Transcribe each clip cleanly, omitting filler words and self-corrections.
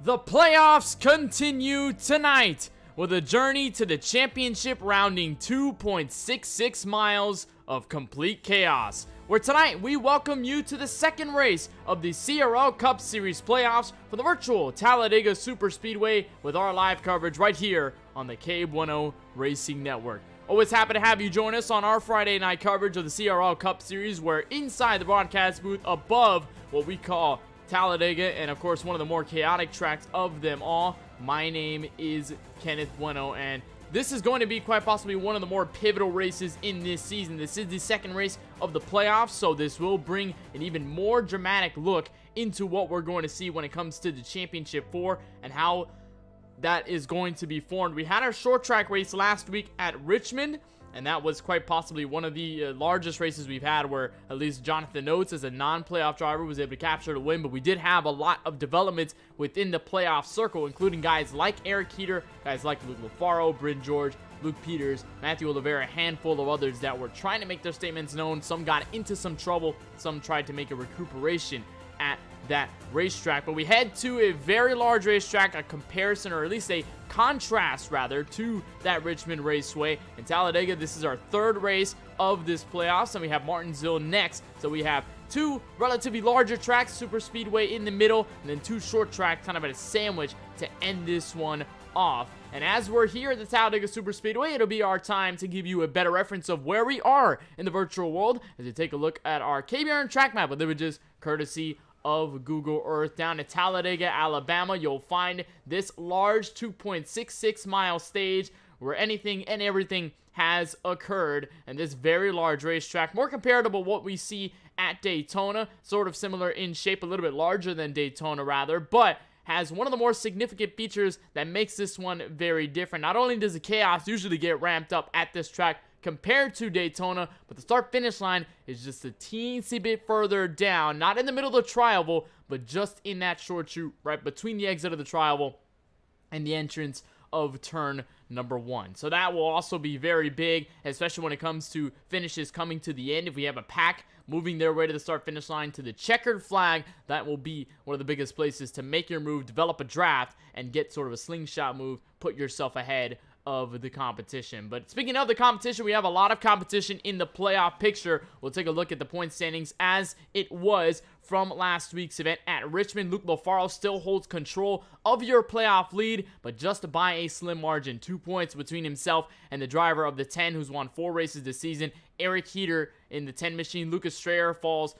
The playoffs continue tonight with a journey to the championship rounding 2.66 miles of complete chaos, where tonight we welcome you to the second race of the CRL Cup Series playoffs for the virtual Talladega Superspeedway with our live coverage right here on the KBueno Racing Network. Always happy to have you join us on our Friday night coverage of the CRL Cup Series, where inside the broadcast booth above what we call Talladega, and of course one of the more chaotic tracks of them all, my name is Kenneth Bueno, and this is going to be quite possibly one of the more pivotal races in this season. This is the second race of the playoffs, so this will bring an even more dramatic look into what we're going to see when it comes to the Championship 4 and how that is going to be formed. We had our short track race last week at Richmond, and that was quite possibly one of the largest races we've had, where at least Jonathan Oates, as a non-playoff driver, was able to capture the win. But we did have a lot of developments within the playoff circle, including guys like Eric Heater, guys like Luke Lafaro, Bryn George, Luke Peters, Matthew Oliveira, a handful of others that were trying to make their statements known. Some got into some trouble, some tried to make a recuperation at that racetrack. But we head to a very large racetrack, a comparison, or at least a contrast rather, to that Richmond Raceway. In Talladega, this is our third race of this playoffs, and we have Martinsville next. So we have two relatively larger tracks, Super Speedway in the middle, and then two short tracks kind of at a sandwich to end this one off. And as we're here at the Talladega Super Speedway, it'll be our time to give you a better reference of where we are in the virtual world as we take a look at our KBRN Track Map with images courtesy of Google Earth. Down at Talladega, Alabama, you'll find this large 2.66 mile stage where anything and everything has occurred, and this very large racetrack, more comparable to what we see at Daytona, sort of similar in shape, a little bit larger than Daytona rather, but has one of the more significant features that makes this one very different. Not only does the chaos usually get ramped up at this track compared to Daytona, but the start-finish line is just a teensy bit further down, not in the middle of the tri-oval, but just in that short chute right between the exit of the tri-oval and the entrance of turn number 1. So that will also be very big, especially when it comes to finishes coming to the end. If we have a pack moving their way to the start-finish line to the checkered flag, that will be one of the biggest places to make your move, develop a draft, and get sort of a slingshot move, put yourself ahead of the competition. But speaking of the competition, we have a lot of competition in the playoff picture. We'll take a look at the point standings as it was from last week's event at Richmond. Luke Lafaro still holds control of your playoff lead, but just by a slim margin. 2 points between himself and the driver of the 10, who's won 4 races this season, Eric Heater in the 10 machine. Lucas Strayer falls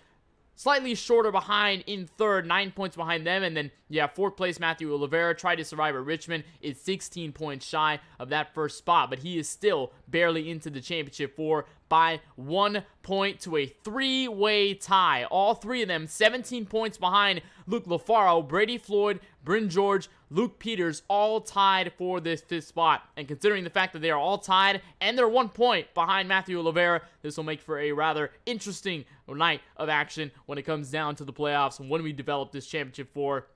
slightly shorter behind in third, 9 points behind them. And then, fourth place, Matthew Oliveira, tried to survive at Richmond, is 16 points shy of that first spot, but he is still barely into the championship 4 by 1 point to a 3-way tie. All three of them 17 points behind Luke Lafaro, Brady Floyd, Bryn George, Luke Peters, all tied for this 5th spot. And considering the fact that they are all tied and they're 1 point behind Matthew Oliveira, this will make for a rather interesting night of action when it comes down to the playoffs and when we develop this championship 4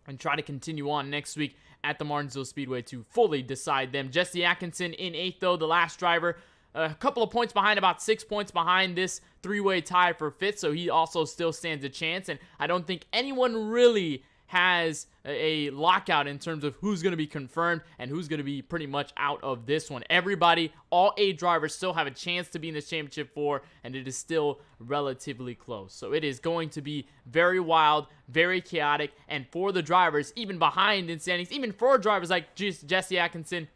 and try to continue on next week at the Martinsville Speedway to fully decide them. Jesse Atkinson in 8th, though, the last driver, a couple of points behind, about 6 points behind this 3-way tie for 5th, so he also still stands a chance. And I don't think anyone really has a lockout in terms of who's going to be confirmed and who's going to be pretty much out of this one. Everybody, all 8 drivers still have a chance to be in this championship 4, and it is still relatively close. So it is going to be very wild, very chaotic, and for the drivers, even behind in standings, even for drivers like Jesse Atkinson,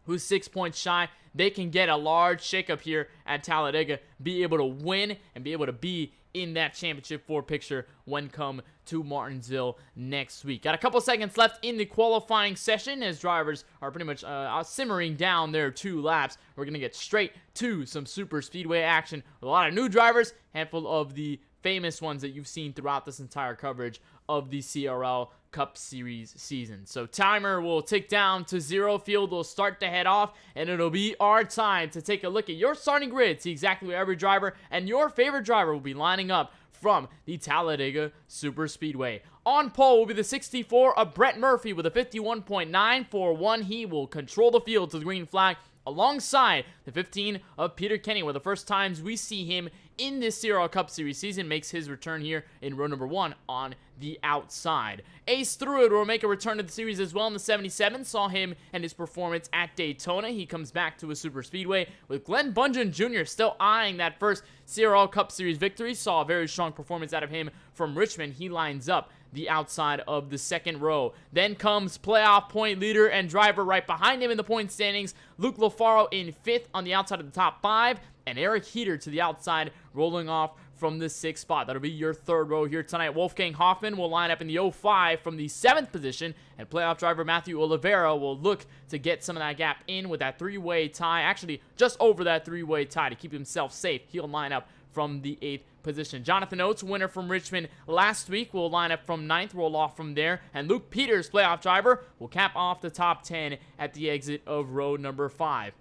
who's 6 points shy, they can get a large shakeup here at Talladega, be able to win, and be able to be in that championship 4 picture when come to Martinsville next week. Got a couple seconds left in the qualifying session as drivers are pretty much simmering down their 2 laps. We're going to get straight to some super speedway action with a lot of new drivers, handful of the famous ones that you've seen throughout this entire coverage of the CRL Cup Series season. So timer will tick down to 0. Field will start to head off, and it'll be our time to take a look at your starting grid, see exactly where every driver and your favorite driver will be lining up from the Talladega Super Speedway. On pole will be the 64 of Brett Murphy with a 51.941. He will control the field to the green flag alongside the 15 of Peter Kenny, where the first times we see him in this CRL Cup Series season, makes his return here in row number 1 on the outside. Ace Thruid will make a return to the series as well in the 77. Saw him and his performance at Daytona. He comes back to a super speedway with Glenn Bungeon Jr. still eyeing that first CRL Cup Series victory. Saw a very strong performance out of him from Richmond. He lines up the outside of the second row. Then comes playoff point leader and driver right behind him in the point standings, Luke Lafaro in 5th on the outside of the top 5, and Eric Heater to the outside, rolling off from the 6th spot. That'll be your third row here tonight. Wolfgang Hoffman will line up in the 05 from the 7th position, and playoff driver Matthew Oliveira will look to get some of that gap in with that 3-way tie, actually just over that 3-way tie to keep himself safe. He'll line up from the 8th position. Jonathan Oates, winner from Richmond last week, will line up from 9th, roll off from there, and Luke Peters, playoff driver, will cap off the top 10 at the exit of row number 5.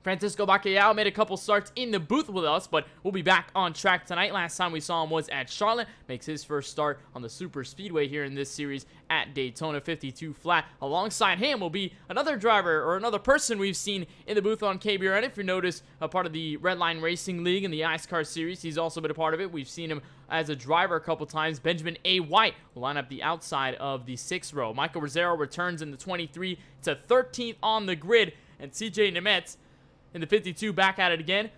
Francisco Bacalhau made a couple starts in the booth with us, but we'll be back on track tonight. Last time we saw him was at Charlotte. Makes his first start on the super speedway here in this series at Daytona 52 flat. Alongside him will be another driver or another person we've seen in the booth on KBRN. If you notice, a part of the Redline Racing League and the Ice Car Series, he's also been a part of it. We've seen him as a driver a couple times. Benjamin A. White will line up the outside of the 6th row. Michael Rosero returns in the 23 to 13th on the grid, and CJ Nemetz in the 52 back at it again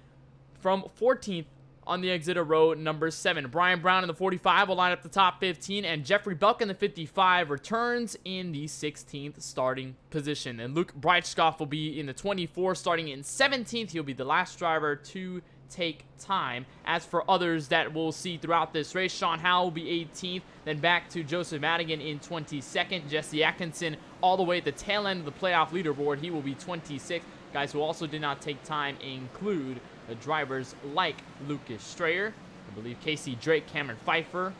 from 14th on the exit of row number 7. Brian Brown in the 45 will line up the top 15, and Jeffrey Belk in the 55 returns in the 16th starting position. And Luke Breitschkoff will be in the 24 starting in 17th. He'll be the last driver to take time. As for others that we'll see throughout this race, Sean Howell will be 18th, then back to Joseph Madigan in 22nd. Jesse Atkinson all the way at the tail end of the playoff leaderboard. He will be 26th. Guys who also did not take time include the drivers like Lucas Strayer, I believe Casey Drake, Cameron Pfeiffer.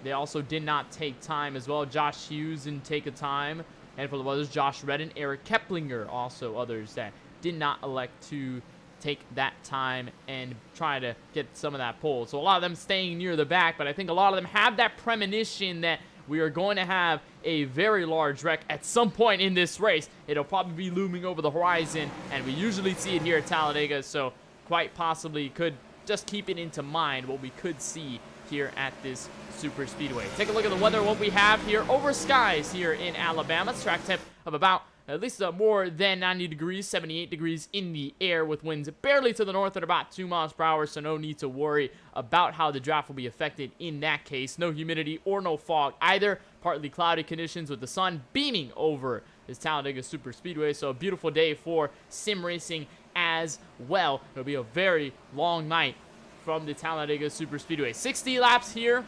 They also did not take time as well. Josh Hughes didn't take a time. And for the others, Josh Redden, Eric Keplinger, also others that did not elect to take that time and try to get some of that pole. So a lot of them staying near the back, but I think a lot of them have that premonition that we are going to have a very large wreck at some point in this race. It'll probably be looming over the horizon, and we usually see it here at Talladega, so quite possibly could just keep it into mind what we could see here at this super speedway. Take a look at the weather, what we have here over skies here in Alabama. Track temp of about at least more than 90 degrees, 78 degrees in the air, with winds barely to the north at about 2 miles per hour, so no need to worry about how the draft will be affected in that case. No humidity or no fog either. Partly cloudy conditions with the sun beaming over this Talladega Super Speedway, so a beautiful day for sim racing as well. It'll be a very long night from the Talladega Super Speedway. 60 laps here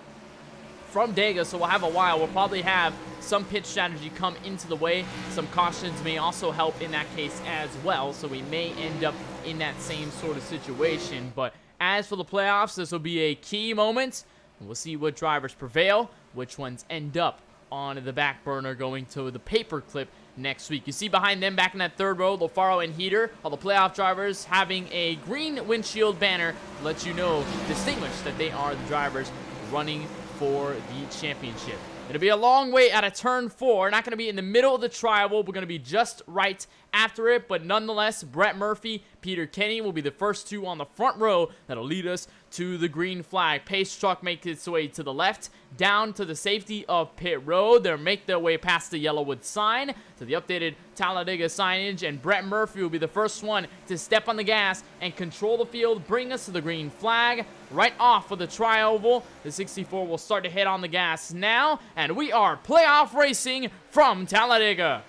from Dega, so we'll have a while. We'll probably have some pitch strategy come into the way. Some cautions may also help in that case as well, so we may end up in that same sort of situation. But as for the playoffs, this will be a key moment, and we'll see what drivers prevail, which ones end up on the back burner going to the paperclip next week. You see behind them, back in that third row, Lafaro and Heater, all the playoff drivers having a green windshield banner to let you know, distinguish that they are the drivers running for the championship. It'll be a long way out of turn 4. Not going to be in the middle of the tri-oval. We're going to be just right after it, but nonetheless, Brett Murphy, Peter Kenny will be the first two on the front row that'll lead us to the green flag. Pace truck makes its way to the left, down to the safety of pit road. They'll make their way past the Yellowwood sign to the updated Talladega signage, and Brett Murphy will be the first one to step on the gas and control the field, bring us to the green flag. Right off of the tri-oval, the 64 will start to hit on the gas now, and we are playoff racing from Talladega.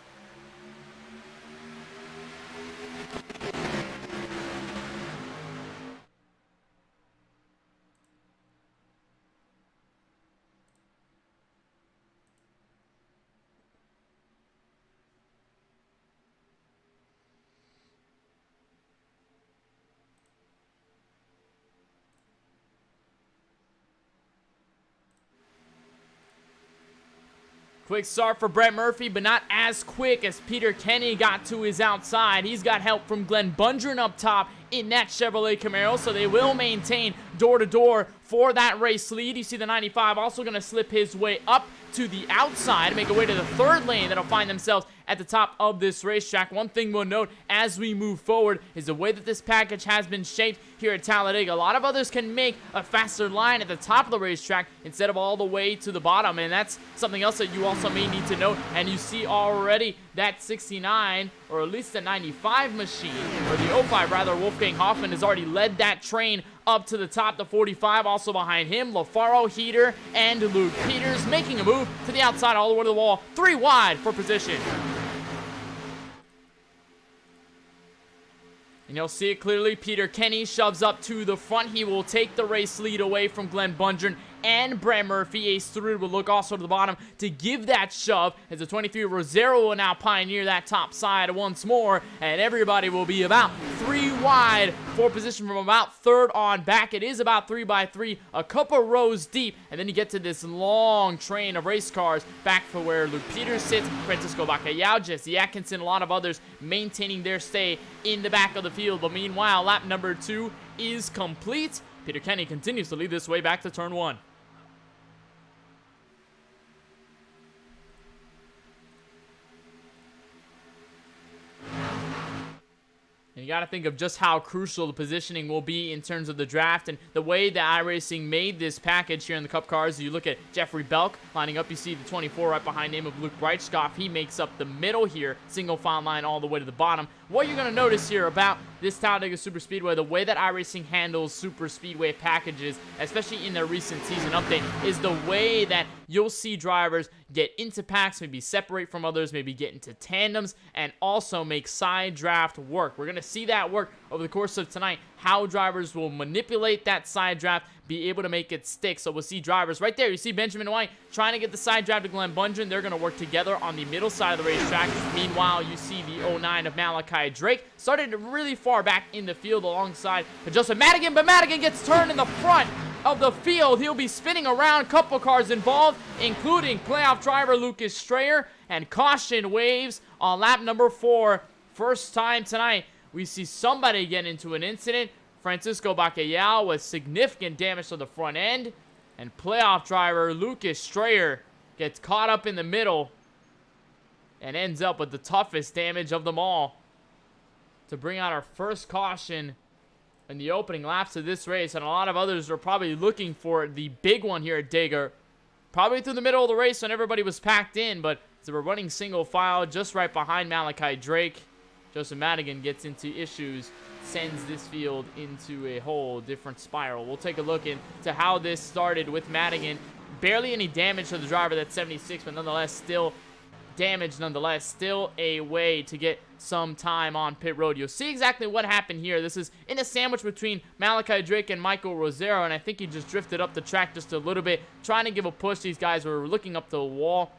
Quick start for Brett Murphy, but not as quick as Peter Kenny got to his outside. He's got help from Glenn Bundren up top in that Chevrolet Camaro, so they will maintain door-to-door for that race lead. You see the 95 also going to slip his way up to the outside, make a way to the third lane that'll find themselves at the top of this racetrack. One thing we'll note as we move forward is the way that this package has been shaped here at Talladega. A lot of others can make a faster line at the top of the racetrack instead of all the way to the bottom, and that's something else that you also may need to note. And you see already that 69, or at least the 95 machine, or the 05 rather, Wolfgang Hoffman has already led that train up to the top. The 45 also behind him, LaFaro, Heater, and Luke Peters making a move to the outside all the way to the wall. 3 wide for position. And you'll see it clearly. Peter Kenny shoves up to the front. He will take the race lead away from Glenn Bundren and Brett Murphy. Ace Thrud will look also to the bottom to give that shove as the 23 Rosero will now pioneer that top side once more, and everybody will be about 3 wide for position from about third on back. It is about 3 by 3, a couple rows deep, and then you get to this long train of race cars back for where Luke Peters sits, Francisco Bacalhau, Jesse Atkinson, a lot of others maintaining their stay in the back of the field. But meanwhile, lap number 2 is complete. Peter Kenny continues to lead this way back to turn 1. And you got to think of just how crucial the positioning will be in terms of the draft and the way that iRacing made this package here in the Cup cars. You look at Jeffrey Belk lining up. You see the 24 right behind him of Luke Breitschkoff. He makes up the middle here, single file line all the way to the bottom. What you're going to notice here about this Talladega Superspeedway, the way that iRacing handles Superspeedway packages, especially in their recent season update, is the way that you'll see drivers get into packs, maybe separate from others, maybe get into tandems, and also make side draft work. We're going to see that work over the course of tonight, how drivers will manipulate that side draft, be able to make it stick. So we'll see drivers right there. You see Benjamin White trying to get the side draft to Glenn Bundren. They're going to work together on the middle side of the racetrack. Meanwhile, you see the 09 of Malachi Drake started really far back in the field alongside Joseph Madigan, but Madigan gets turned in the front of the field. He'll be spinning around. Couple cars involved, including playoff driver Lucas Strayer, and caution waves on lap number 4. First time tonight we see somebody get into an incident. Francisco Bacalhau with significant damage to the front end, and playoff driver Lucas Strayer gets caught up in the middle and ends up with the toughest damage of them all to bring out our first caution in the opening laps of this race. And a lot of others are probably looking for the big one here at Dega, probably through the middle of the race when everybody was packed in, but as we're running single file just right behind Malachi Drake, Joseph Madigan gets into issues, sends this field into a whole different spiral. We'll take a look into how this started with Madigan. Barely any damage to the driver, that's 76, but nonetheless still damage nonetheless. Still a way to get some time on pit road. You'll see exactly what happened here. This is in a sandwich between Malachi Drake and Michael Rosero, and I think he just drifted up the track just a little bit, trying to give a push. These guys were looking up the wall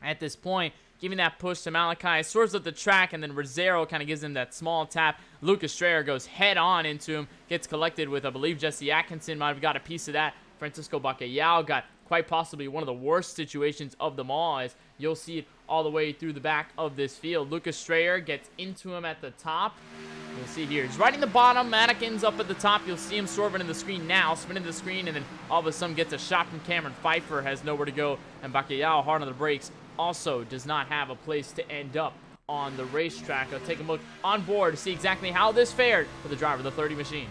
at this point, giving that push to Malachi, swerves up the track, and then Rosero kind of gives him that small tap. Lucas Strayer goes head on into him, gets collected with, I believe, Jesse Atkinson might have got a piece of that. Francisco Bacalhau got quite possibly one of the worst situations of them all, as you'll see it all the way through the back of this field. Lucas Strayer gets into him at the top. You'll see here, he's right in the bottom. Madigan's up at the top. You'll see him swerving in the screen now, spinning the screen, and then all of a sudden gets a shot from Cameron Pfeiffer, has nowhere to go, and Bacalhau hard on the brakes. Also does not have a place to end up on the racetrack. I'll take a look on board to see exactly how this fared for the driver of the 30 machine.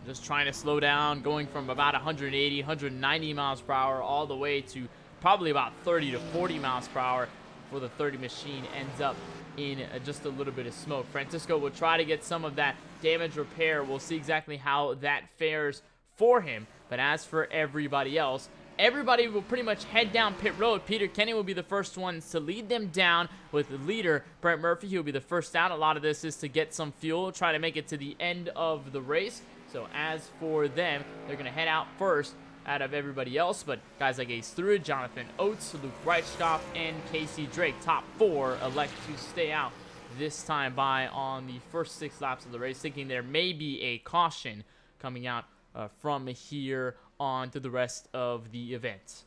Just trying to slow down, going from about 180, 190 miles per hour all the way to probably about 30 to 40 miles per hour for the 30 machine. Ends up in just a little bit of smoke. Francisco will try to get some of that damage repair. We'll see exactly how that fares for him. But as for everybody else, everybody will pretty much head down pit road. Peter Kenny will be the first ones to lead them down with the leader, Brett Murphy. He'll be the first out. A lot of this is to get some fuel, try to make it to the end of the race. So as for them, they're going to head out first out of everybody else, but guys like Ace Thrud, Jonathan Oates, Luke Breitschkoff, and Casey Drake, top 4, elect to stay out this time by on the first 6 laps of the race, thinking there may be a caution coming out from here on to the rest of the event.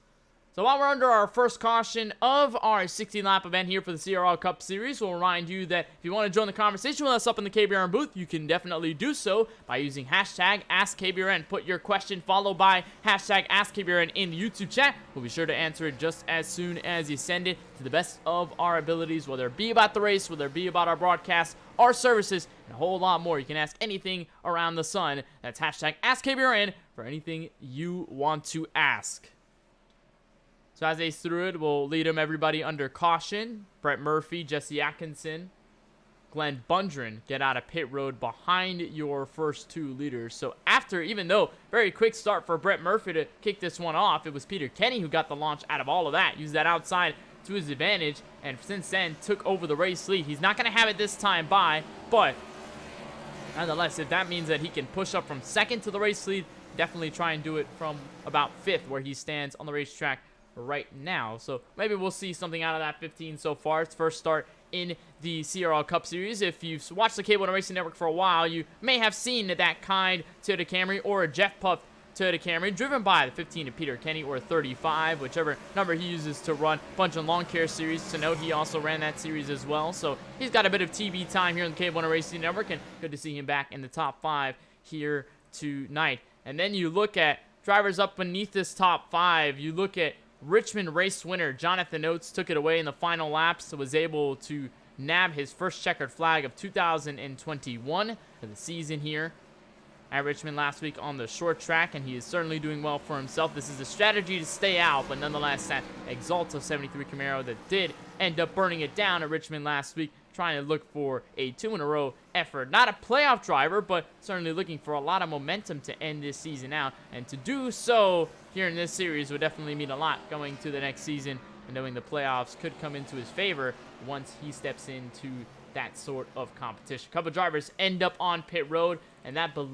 So while we're under our first caution of our 16-lap event here for the CRL Cup Series, we'll remind you that if you want to join the conversation with us up in the KBRN booth, you can definitely do so by using hashtag AskKBRN. Put your question followed by hashtag AskKBRN in the YouTube chat. We'll be sure to answer it just as soon as you send it to the best of our abilities, whether it be about the race, whether it be about our broadcast, our services, and a whole lot more. You can ask anything around the sun. That's hashtag AskKBRN for anything you want to ask. So as Ace threw it, we'll lead everybody under caution. Brett Murphy, Jesse Atkinson, Glenn Bundren get out of pit road behind your first 2 leaders. So after, even though very quick start for Brett Murphy to kick this one off, it was Peter Kenny who got the launch out of all of that. Used that outside to his advantage, and since then took over the race lead. He's not going to have it this time by, but nonetheless, if that means that he can push up from 2nd to the race lead, definitely try and do it from about 5th where he stands on the racetrack right now. So maybe we'll see something out of that 15 so far. It's first start in the CRL Cup Series. If you've watched the KBueno Racing Network for a while, you may have seen that kind Toyota Camry or a Jeff Puff Toyota Camry driven by the 15 of Peter Kenny or 35, whichever number he uses to run Bunch and Lawn Care Series. To note, he also ran that series as well, so he's got a bit of TV time here in the KBueno Racing Network, and good to see him back in the top 5 here tonight. And then you look at drivers up beneath this top 5. You look at Richmond race winner Jonathan Oates, took it away in the final laps, so was able to nab his first checkered flag of 2021 for the season here at Richmond last week on the short track, and he is certainly doing well for himself. This is a strategy to stay out, but nonetheless, that Exalta 73 Camaro that did end up burning it down at Richmond last week, trying to look for a 2-in-a-row effort. Not a playoff driver, but certainly looking for a lot of momentum to end this season out, and to do so here in this series would definitely mean a lot going to the next season, and knowing the playoffs could come into his favor once he steps into that sort of competition. A couple drivers end up on pit road, and that will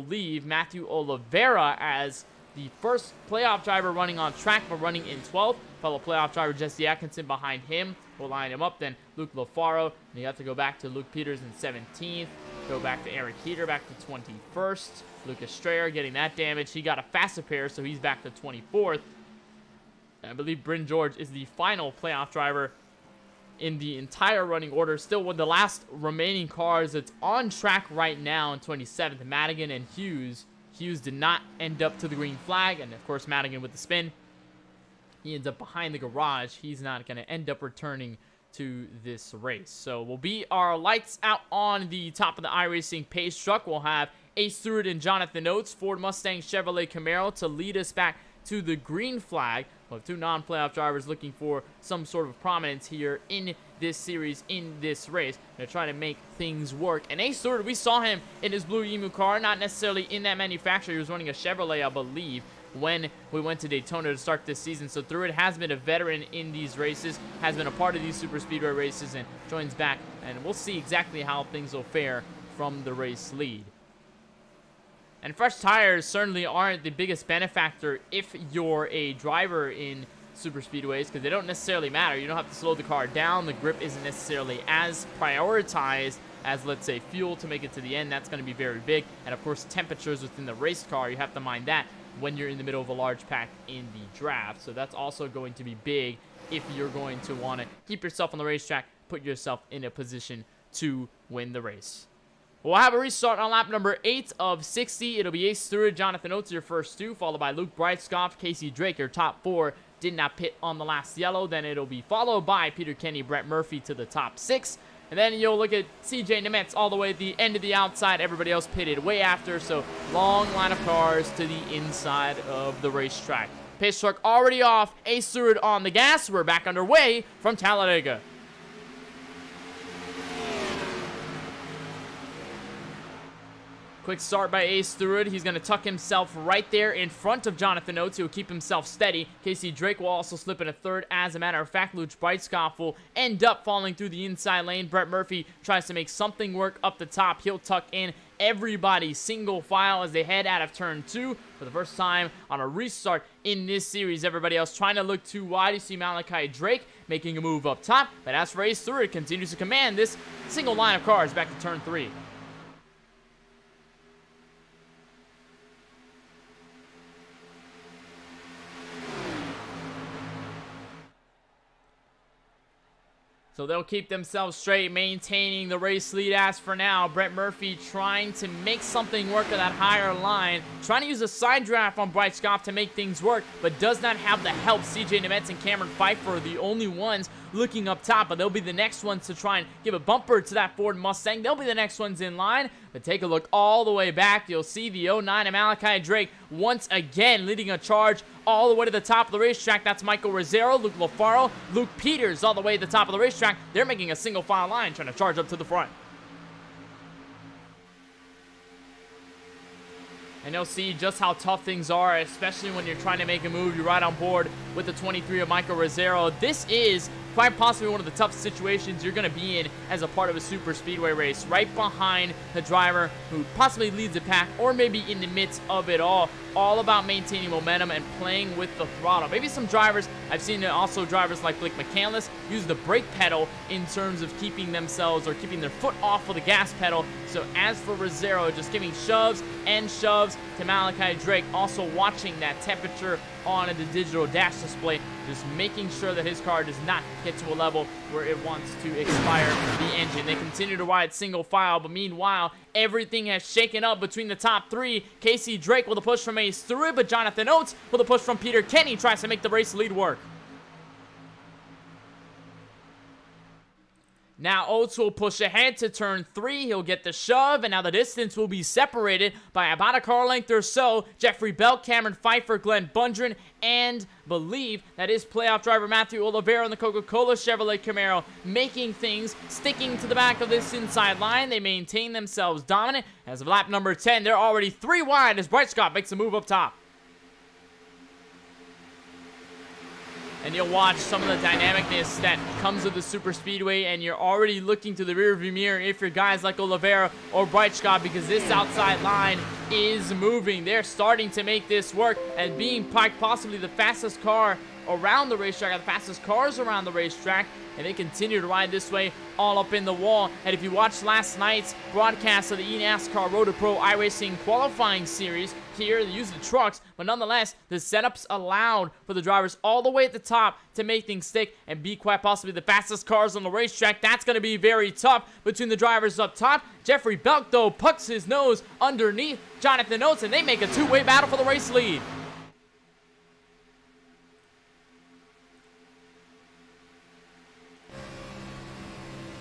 leave Matthew Oliveira as the first playoff driver running on track, but running in 12th. Fellow playoff driver Jesse Atkinson behind him will line him up. Then Luke Lafaro, and you have to go back to Luke Peters in 17th. Go back to Eric Heater, back to 21st. Lucas Strayer getting that damage. He got a faster pair, so he's back to 24th. I believe Bryn George is the final playoff driver in the entire running order. Still one of the last remaining cars that's on track right now in 27th, Madigan and Hughes. Hughes did not end up to the green flag, and of course Madigan with the spin. He ends up behind the garage. He's not going to end up returning to this race. So we'll be our lights out on the top of the iRacing pace truck. We'll have Ace Stewart and Jonathan Oates, Ford Mustang Chevrolet Camaro, to lead us back to the green flag. We'll have 2 non-playoff drivers looking for some sort of prominence here in this series, in this race. They're trying to make things work. And Ace Stewart, we saw him in his Blue Emu car, not necessarily in that manufacturer. He was running a Chevrolet, I believe, when we went to Daytona to start this season. So Stewart has been a veteran in these races, has been a part of these super speedway races, and joins back. And we'll see exactly how things will fare from the race lead. And fresh tires certainly aren't the biggest benefactor if you're a driver in super speedways, because they don't necessarily matter. You don't have to slow the car down. The grip isn't necessarily as prioritized as, let's say, fuel to make it to the end. That's going to be very big. And of course, temperatures within the race car, you have to mind that when you're in the middle of a large pack in the draft. So that's also going to be big if you're going to want to keep yourself on the racetrack, put yourself in a position to win the race. We'll have a restart on lap number 8 of 60. It'll be Ace Stewart, Jonathan Oates, your first 2, followed by Luke Breitscoff, Casey Drake, your top 4. Did not pit on the last yellow. Then it'll be followed by Peter Kenny, Brett Murphy to the top 6. And then you'll look at CJ Nemetz all the way at the end of the outside. Everybody else pitted way after. So long line of cars to the inside of the racetrack. Pace truck already off. Ace Stewart on the gas. We're back underway from Talladega. Quick start by Ace Stewart. He's going to tuck himself right there in front of Jonathan Oates. He'll keep himself steady. Casey Drake will also slip in a third. As a matter of fact, Luke Breitscoff will end up falling through the inside lane. Brett Murphy tries to make something work up the top. He'll tuck in everybody single file as they head out of turn 2 for the first time on a restart in this series. Everybody else trying to look too wide. You see Malachi Drake making a move up top. But as for Ace 3, it continues to command this single line of cars back to turn 3. So they'll keep themselves straight, maintaining the race lead. As for now, Brett Murphy trying to make something work at that higher line, trying to use a side draft on Bryce Goff to make things work, but does not have the help. CJ Nemetz and Cameron Pfeiffer are the only ones looking up top, but they'll be the next ones to try and give a bumper to that Ford Mustang. They'll be the next ones in line, but take a look all the way back. You'll see the 09 of Malachi Drake once again leading a charge all the way to the top of the racetrack. That's Michael Rozzero, Luke LaFaro, Luke Peters all the way to the top of the racetrack. They're making a single file line, trying to charge up to the front. And you'll see just how tough things are, especially when you're trying to make a move. You're right on board with the 23 of Michael Rozzero. This is quite possibly one of the toughest situations you're going to be in as a part of a super speedway race, right behind the driver who possibly leads the pack or maybe in the midst of it all about maintaining momentum and playing with the throttle. Maybe some drivers, I've seen also drivers like Blake McCandless use the brake pedal in terms of keeping themselves or keeping their foot off of the gas pedal. So as for Rozzero, just giving shoves and shoves to Malachi Drake, also watching that temperature on the digital dash display, just making sure that his car does not get to a level where it wants to expire the engine. They continue to ride single file, but meanwhile, everything has shaken up between the top 3. Casey Drake with a push from Ace 3, but Jonathan Oates with a push from Peter Kenny tries to make the race lead work. Now Oates will push ahead to turn 3. He'll get the shove, and now the distance will be separated by about a car length or so. Jeffrey Belt, Cameron Pfeiffer, Glenn Bundren, and believe that is playoff driver Matthew Oliveira in the Coca-Cola Chevrolet Camaro, making things, sticking to the back of this inside line. They maintain themselves dominant. As of lap number 10, they're already 3 wide as Bryce Scott makes a move up top. And you'll watch some of the dynamicness that comes with the super speedway, and you're already looking to the rearview mirror if you're guys like Oliveira or Breitschott, because this outside line is moving. They're starting to make this work, and being possibly the fastest car around the racetrack, the fastest cars around the racetrack, and they continue to ride this way all up in the wall. And if you watched last night's broadcast of the eNASCAR Road to Pro iRacing qualifying series, here they use the trucks, but nonetheless the setups allowed for the drivers all the way at the top to make things stick and be quite possibly the fastest cars on the racetrack. That's going to be very tough between the drivers up top. Jeffrey Belk though pucks his nose underneath Jonathan Oates, and they make a two-way battle for the race lead.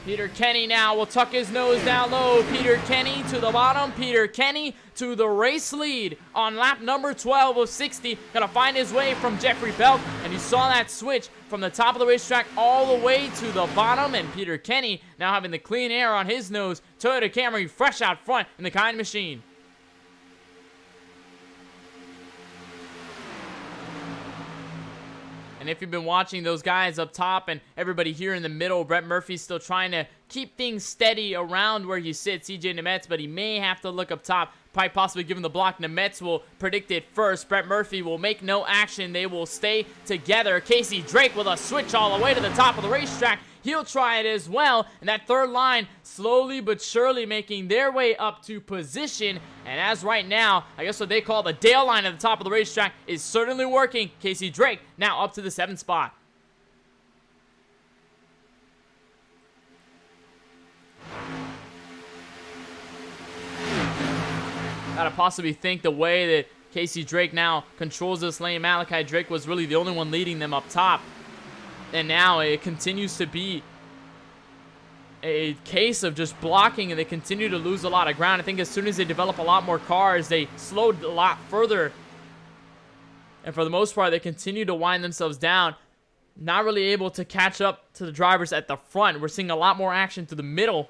Peter Kenny now will tuck his nose down low. Peter Kenny to the bottom. Peter Kenny to the race lead on lap number 12 of 60. Gonna find his way from Jeffrey Belk, and you saw that switch from the top of the racetrack all the way to the bottom. And Peter Kenny now having the clean air on his nose. Toyota Camry fresh out front in the Kind Machine. And if you've been watching those guys up top and everybody here in the middle, Brett Murphy's still trying to keep things steady around where he sits, CJ Nemetz, but he may have to look up top, probably possibly given the block. Nemetz will predict it first. Brett Murphy will make no action. They will stay together. Casey Drake with a switch all the way to the top of the racetrack. He'll try it as well, and that third line slowly but surely making their way up to position. And as right now, I guess what they call the Dale line at the top of the racetrack is certainly working. Casey Drake now up to the 7th spot. Gotta possibly think the way that Casey Drake now controls this lane. Malachi Drake was really the only one leading them up top. And now it continues to be a case of just blocking, and they continue to lose a lot of ground. I think as soon as they develop a lot more cars, they slowed a lot further. And for the most part, they continue to wind themselves down, not really able to catch up to the drivers at the front. We're seeing a lot more action to the middle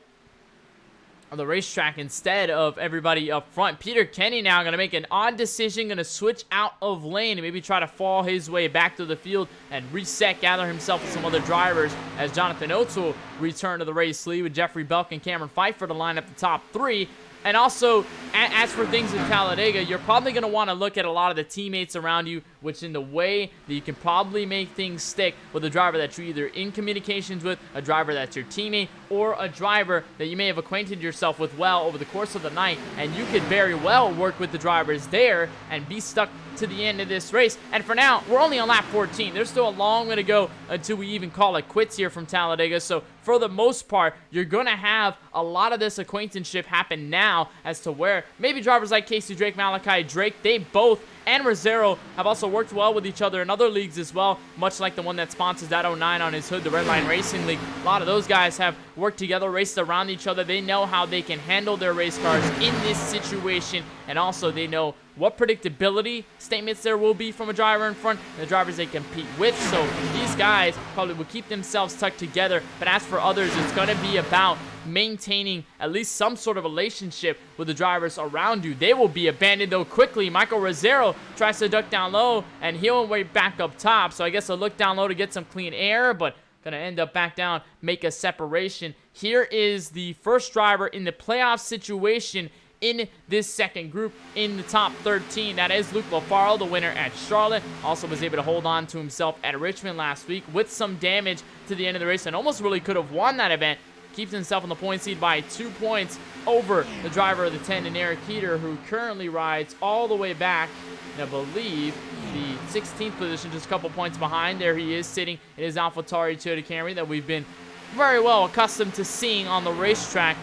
of the racetrack instead of everybody up front. Peter Kenny now going to make an odd decision, going to switch out of lane and maybe try to fall his way back to the field and reset, gather himself with some other drivers, as Jonathan Oates will return to the race lead with Jeffrey Belk and Cameron Pfeiffer to line up the top 3. And also, as for things in Talladega, you're probably going to want to look at a lot of the teammates around you, which in the way that you can probably make things stick with a driver that you're either in communications with, a driver that's your teammate, or a driver that you may have acquainted yourself with well over the course of the night, and you could very well work with the drivers there and be stuck to the end of this race. And for now, we're only on lap 14. There's still a long way to go until we even call it quits here from Talladega. So for the most part, you're going to have a lot of this acquaintanceship happen now as to where maybe drivers like Casey Drake, Malachi Drake, they both and Rosero have also worked well with each other in other leagues as well, much like the one that sponsors that 09 on his hood, the Red Line Racing League. A lot of those guys have worked together, raced around each other. They know how they can handle their race cars in this situation, and also they know what predictability statements there will be from a driver in front and the drivers they compete with. So these guys probably will keep themselves tucked together, but as for others, it's going to be about maintaining at least some sort of relationship with the drivers around you. They will be abandoned though quickly. Michael Rosero tries to duck down low and he'll way back up top, so I guess he'll look down low to get some clean air, but gonna end up back down, make a separation. Here is the first driver in the playoff situation in this second group in the top 13. That is Luke Lafaro, the winner at Charlotte. Also was able to hold on to himself at Richmond last week with some damage to the end of the race and almost really could have won that event. Keeps himself on the point seed by 2 points over the driver of the 10 and Eric Heater, who currently rides all the way back, I believe, the 16th position, just a couple points behind. There he is sitting in his AlphaTauri Toyota Camry that we've been very well accustomed to seeing on the racetrack.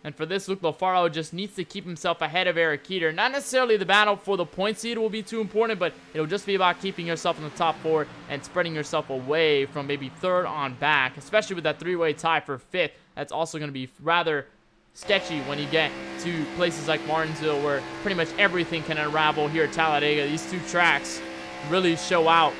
And for this, Luke Lafaro just needs to keep himself ahead of Eric Heater. Not necessarily the battle for the point seed will be too important, but it'll just be about keeping yourself in the top 4 and spreading yourself away from maybe 3rd on back, especially with that 3-way tie for 5th. That's also going to be rather sketchy when you get to places like Martinsville, where pretty much everything can unravel. Here at Talladega, these two tracks really show out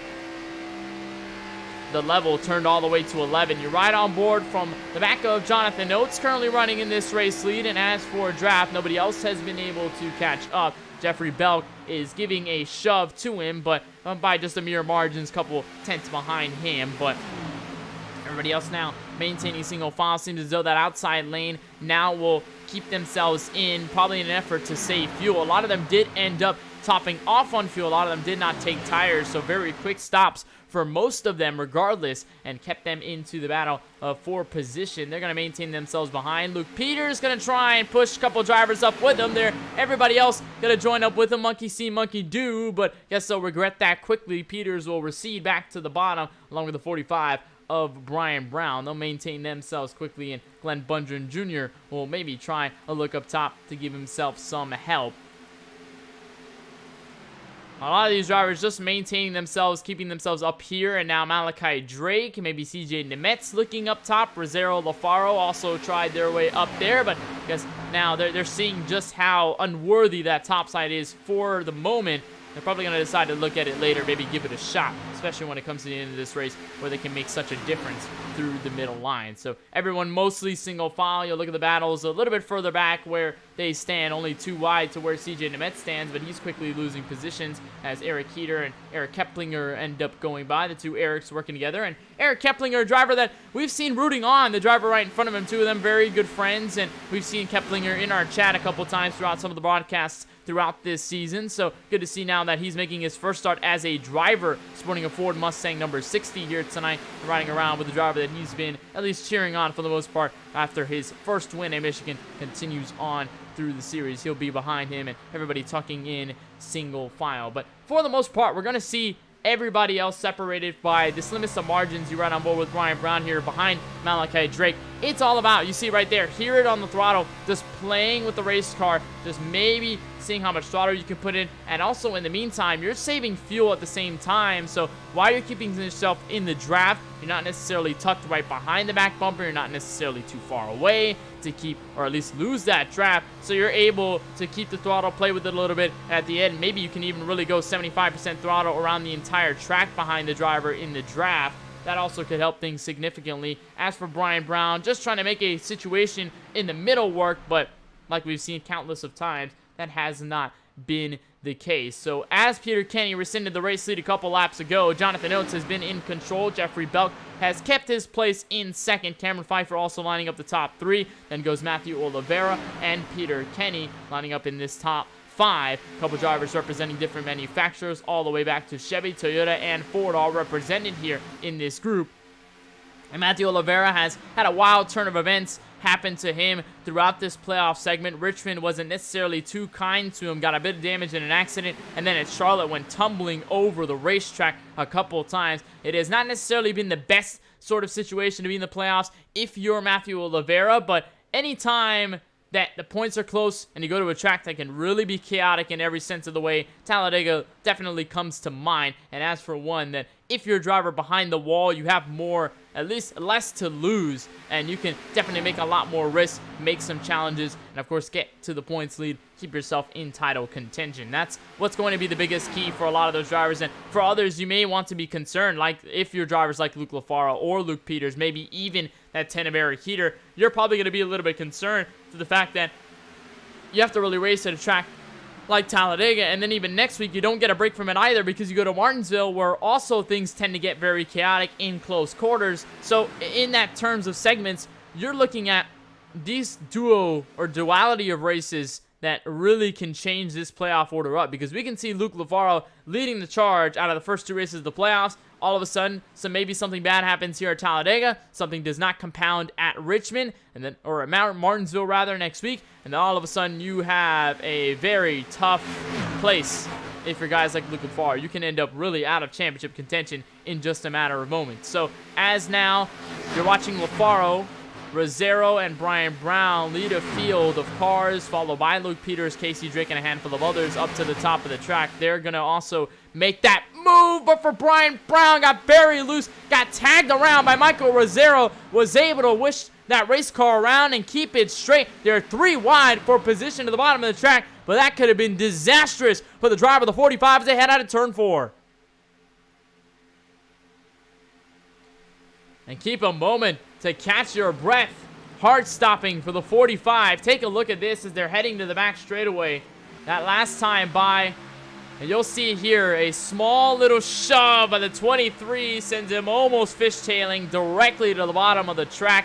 the level turned all the way to 11. You're right on board from the back of Jonathan Oates, currently running in this race lead. And as for draft, nobody else has been able to catch up. Jeffrey Belk is giving a shove to him, but by just a mere margins, couple tenths behind him. But everybody else now maintaining single file. Seems as though that outside lane now will keep themselves in, probably in an effort to save fuel. A lot of them did end up topping off on fuel. A lot of them did not take tires, so very quick stops for most of them regardless, and kept them into the battle for position. They're going to maintain themselves behind. Luke Peters going to try and push a couple drivers up with him there. Everybody else going to join up with him. Monkey see, monkey do, but guess they'll regret that quickly. Peters will recede back to the bottom along with the 45 of Brian Brown. They'll maintain themselves quickly, and Glenn Bundren Jr. will maybe try a look up top to give himself some help. A lot of these drivers just maintaining themselves, keeping themselves up here, and now Malachi Drake, maybe CJ Nemetz looking up top. Rosero, Lafaro also tried their way up there, but I guess now they're seeing just how unworthy that top side is for the moment. They're probably going to decide to look at it later, maybe give it a shot, especially when it comes to the end of this race where they can make such a difference through the middle line. So everyone mostly single file. You'll look at the battles a little bit further back where they stand, only 2 wide to where CJ Nemetz stands, but he's quickly losing positions as Eric Heater and Eric Keplinger end up going by. The two Erics working together, and Eric Keplinger, a driver that we've seen rooting on, the driver right in front of him, 2 of them very good friends, and we've seen Keplinger in our chat a couple times throughout some of the broadcasts throughout this season. So good to see now that he's making his first start as a driver, sporting a Ford Mustang number 60 here tonight, riding around with the driver that he's been at least cheering on for the most part after his first win at Michigan continues on through the series. He'll be behind him and everybody tucking in single file. But for the most part, we're going to see everybody else separated by the slimmest of margins. You ride on board with Brian Brown here behind Malachi Drake. It's all about, you see right there, hear it on the throttle, just playing with the race car, just maybe seeing how much throttle you can put in, and also in the meantime, you're saving fuel at the same time. So while you're keeping yourself in the draft, you're not necessarily tucked right behind the back bumper, you're not necessarily too far away to keep, or at least lose that draft, so you're able to keep the throttle, play with it a little bit at the end. Maybe you can even really go 75% throttle around the entire track behind the driver in the draft. That also could help things significantly. As for Brian Brown, just trying to make a situation in the middle work, but like we've seen countless of times, that has not been the case. So as Peter Kenny rescinded the race lead a couple laps ago, Jonathan Oates has been in control. Jeffrey Belk has kept his place in second. Cameron Pfeiffer also lining up the top 3. Then goes Matthew Oliveira and Peter Kenny lining up in this top 5. A couple drivers representing different manufacturers all the way back to Chevy, Toyota, and Ford, all represented here in this group. And Matthew Oliveira has had a wild turn of events happen to him throughout this playoff segment. Richmond wasn't necessarily too kind to him, got a bit of damage in an accident, and then at Charlotte went tumbling over the racetrack a couple of times. It has not necessarily been the best sort of situation to be in the playoffs if you're Matthew Oliveira, but anytime that the points are close and you go to a track that can really be chaotic in every sense of the way, Talladega definitely comes to mind. And as for one, that if you're a driver behind the wall, you have more, at least less to lose, and you can definitely make a lot more risks, make some challenges, and of course get to the points lead, keep yourself in title contention. That's what's going to be the biggest key for a lot of those drivers. And for others, you may want to be concerned, like if you're drivers like Luke Lafaro or Luke Peters, maybe even that Teneberi heater, you're probably going to be a little bit concerned to the fact that you have to really race at a track like Talladega, and then even next week you don't get a break from it either because you go to Martinsville, where also things tend to get very chaotic in close quarters. So in that terms of segments, you're looking at these duality of races that really can change this playoff order up, because we can see Luke Lafaro leading the charge out of the first 2 races of the playoffs. All of a sudden, maybe something bad happens here at Talladega, something does not compound at Richmond, and then, or at Martinsville rather, next week, and then all of a sudden you have a very tough place. If you're guys like Luke Lafaro, you can end up really out of championship contention in just a matter of moments. So as now you're watching Lafaro, Rosero, and Brian Brown lead a field of cars, followed by Luke Peters, Casey Drake, and a handful of others up to the top of the track. They're going to also make that move, but for Brian Brown, got very loose, got tagged around by Michael Rosero, was able to wish that race car around and keep it straight. They're 3 wide for position to the bottom of the track, but that could have been disastrous for the driver of the 45 as they head out of turn 4. And keep a moment to catch your breath. Heart-stopping for the 45. Take a look at this as they're heading to the back straightaway. That last time by, and you'll see here a small little shove by the 23 sends him almost fishtailing directly to the bottom of the track.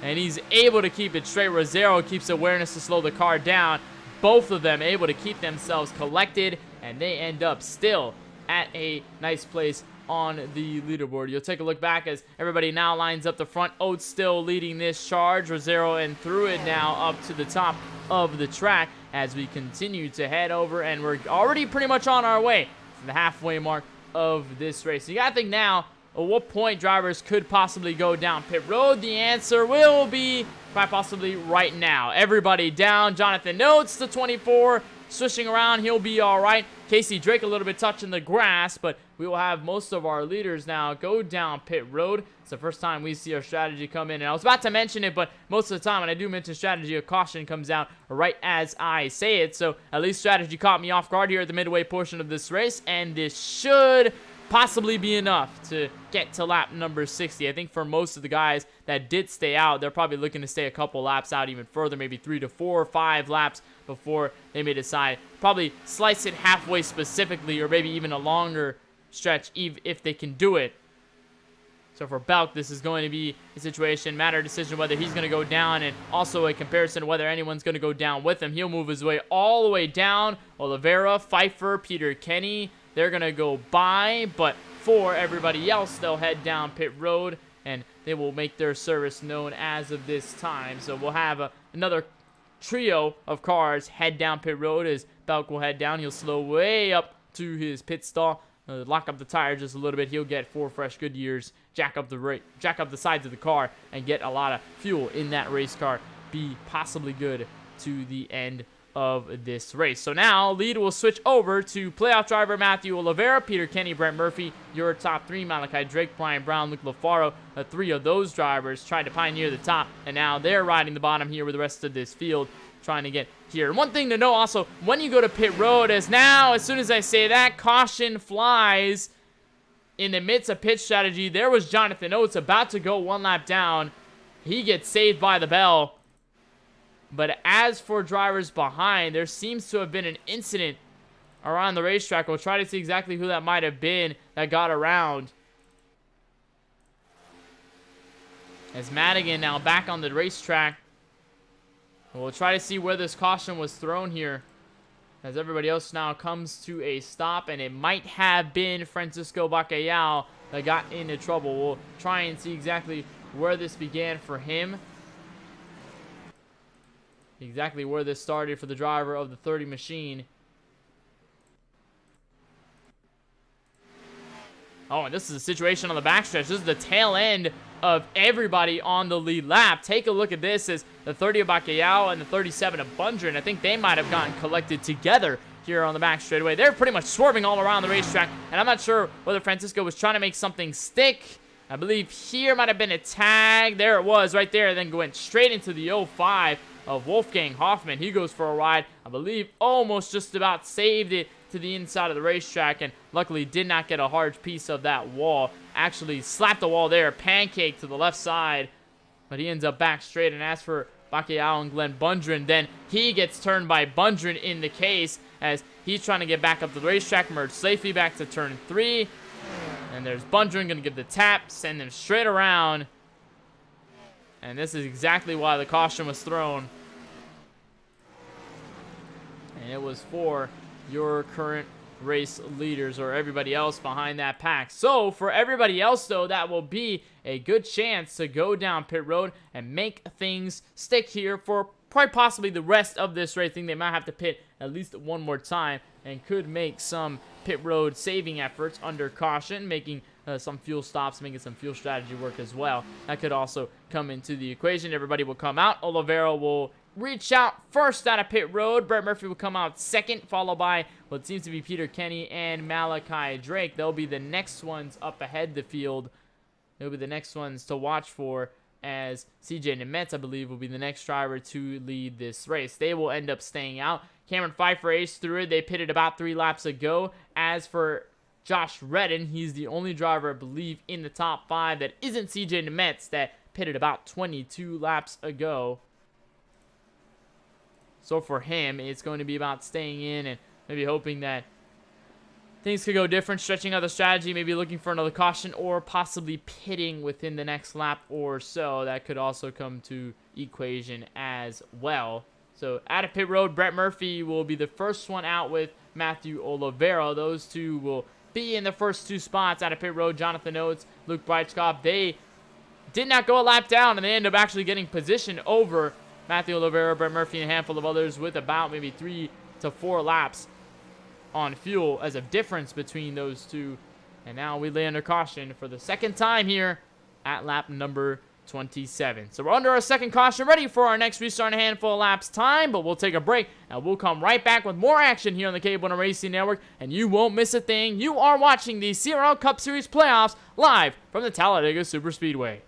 And he's able to keep it straight. Rosero keeps awareness to slow the car down. Both of them able to keep themselves collected, and they end up still at a nice place on the leaderboard. You'll take a look back as everybody now lines up the front. Oates still leading this charge. Rosero and through it now up to the top of the track as we continue to head over, and we're already pretty much on our way to the halfway mark of this race. So you gotta think now, at what point drivers could possibly go down pit road. The answer will be quite possibly right now. Everybody down. Jonathan Oates, the 24, swishing around. He'll be all right. Casey Drake a little bit touching the grass, but we will have most of our leaders now go down pit road. It's the first time we see our strategy come in, and I was about to mention it, but most of the time when I do mention strategy, a caution comes out right as I say it. So at least strategy caught me off guard here at the midway portion of this race, and this should possibly be enough to get to lap number 60. I think for most of the guys that did stay out, they're probably looking to stay a couple laps out even further, maybe 3 to 4 or 5 laps before they may decide. Probably slice it halfway specifically, or maybe even a longer stretch if they can do it. So for Belk, this is going to be a situation, matter of decision whether he's going to go down, and also a comparison of whether anyone's going to go down with him. He'll move his way all the way down. Oliveira, Pfeiffer, Peter Kenny, they're going to go by, but for everybody else, they'll head down pit road, and they will make their service known as of this time. So we'll have another trio of cars head down pit road as Belk will head down. He'll slow way up to his pit stall, lock up the tire just a little bit. He'll get 4 fresh Goodyears, jack up the sides of the car, and get a lot of fuel in that race car. Be possibly good to the end of this race. So now lead will switch over to playoff driver Matthew Oliveira, Peter Kenny, Brent Murphy, your top 3, Malachi Drake, Brian Brown, Luke Lafaro. 3 of those drivers tried to pioneer the top, and now they're riding the bottom here with the rest of this field trying to get here. And one thing to know also, when you go to pit road, is now, as soon as I say that, caution flies in the midst of pit strategy. There was Jonathan Oates about to go 1 lap down. He gets saved by the bell. But as for drivers behind, there seems to have been an incident around the racetrack. We'll try to see exactly who that might have been that got around. As Madigan now back on the racetrack. We'll try to see where this caution was thrown here, as everybody else now comes to a stop, and it might have been Francisco Bacalhau that got into trouble. We'll try and see exactly where this began for him. Exactly where this started for the driver of the 30 machine. Oh, and this is a situation on the backstretch. This is the tail end of everybody on the lead lap. Take a look at this as the 30 of Bacalhau and the 37 of Bundren. I think they might have gotten collected together here on the back straightaway. They're pretty much swerving all around the racetrack, and I'm not sure whether Francisco was trying to make something stick. I believe here might have been a tag. There it was right there, then went straight into the 05 of Wolfgang Hoffman. He goes for a ride. I believe almost just about saved it to the inside of the racetrack, and luckily did not get a hard piece of that wall. Actually slapped the wall there, pancake to the left side, but he ends up back straight. And as for Bacalhau and Glenn Bundren, then he gets turned by Bundren in the case as he's trying to get back up to the racetrack, merge safely back to turn 3. And there's Bundren going to give the tap, send them straight around. And this is exactly why the caution was thrown. And it was for your current race leaders, or everybody else behind that pack. So for everybody else, though, that will be a good chance to go down pit road and make things stick here for quite possibly the rest of this race. I think they might have to pit at least one more time and could make some pit road saving efforts under caution, making some fuel stops, making some fuel strategy work as well. That could also come into the equation. Everybody will come out. Oliveira will reach out first out of pit road. Brett Murphy will come out second, followed by what seems to be Peter Kenny and Malachi Drake. They'll be the next ones up ahead the field. They'll be the next ones to watch for, as CJ Nemetz, I believe, will be the next driver to lead this race. They will end up staying out. Cameron Pfeiffer aced through it. They pitted about 3 laps ago. As for Josh Redden, he's the only driver, I believe, in the top 5 that isn't CJ Nemetz, that pitted about 22 laps ago. So for him, it's going to be about staying in and maybe hoping that things could go different, stretching out the strategy, maybe looking for another caution, or possibly pitting within the next lap or so. That could also come to equation as well. So out of pit road, Brett Murphy will be the first one out with Matthew Oliveira. Those two will be in the first 2 spots out of pit road. Jonathan Oates, Luke Breitskopf, they did not go a lap down, and they end up actually getting position over Matthew Oliveira, Brett Murphy, and a handful of others, with about maybe 3 to 4 laps on fuel as a difference between those two. And now we lay under caution for the second time here at lap number 27. So we're under our second caution, ready for our next restart in a handful of laps time, but we'll take a break and we'll come right back with more action here on the KBueno Racing Network, and you won't miss a thing. You are watching the CRL Cup Series playoffs live from the Talladega Superspeedway.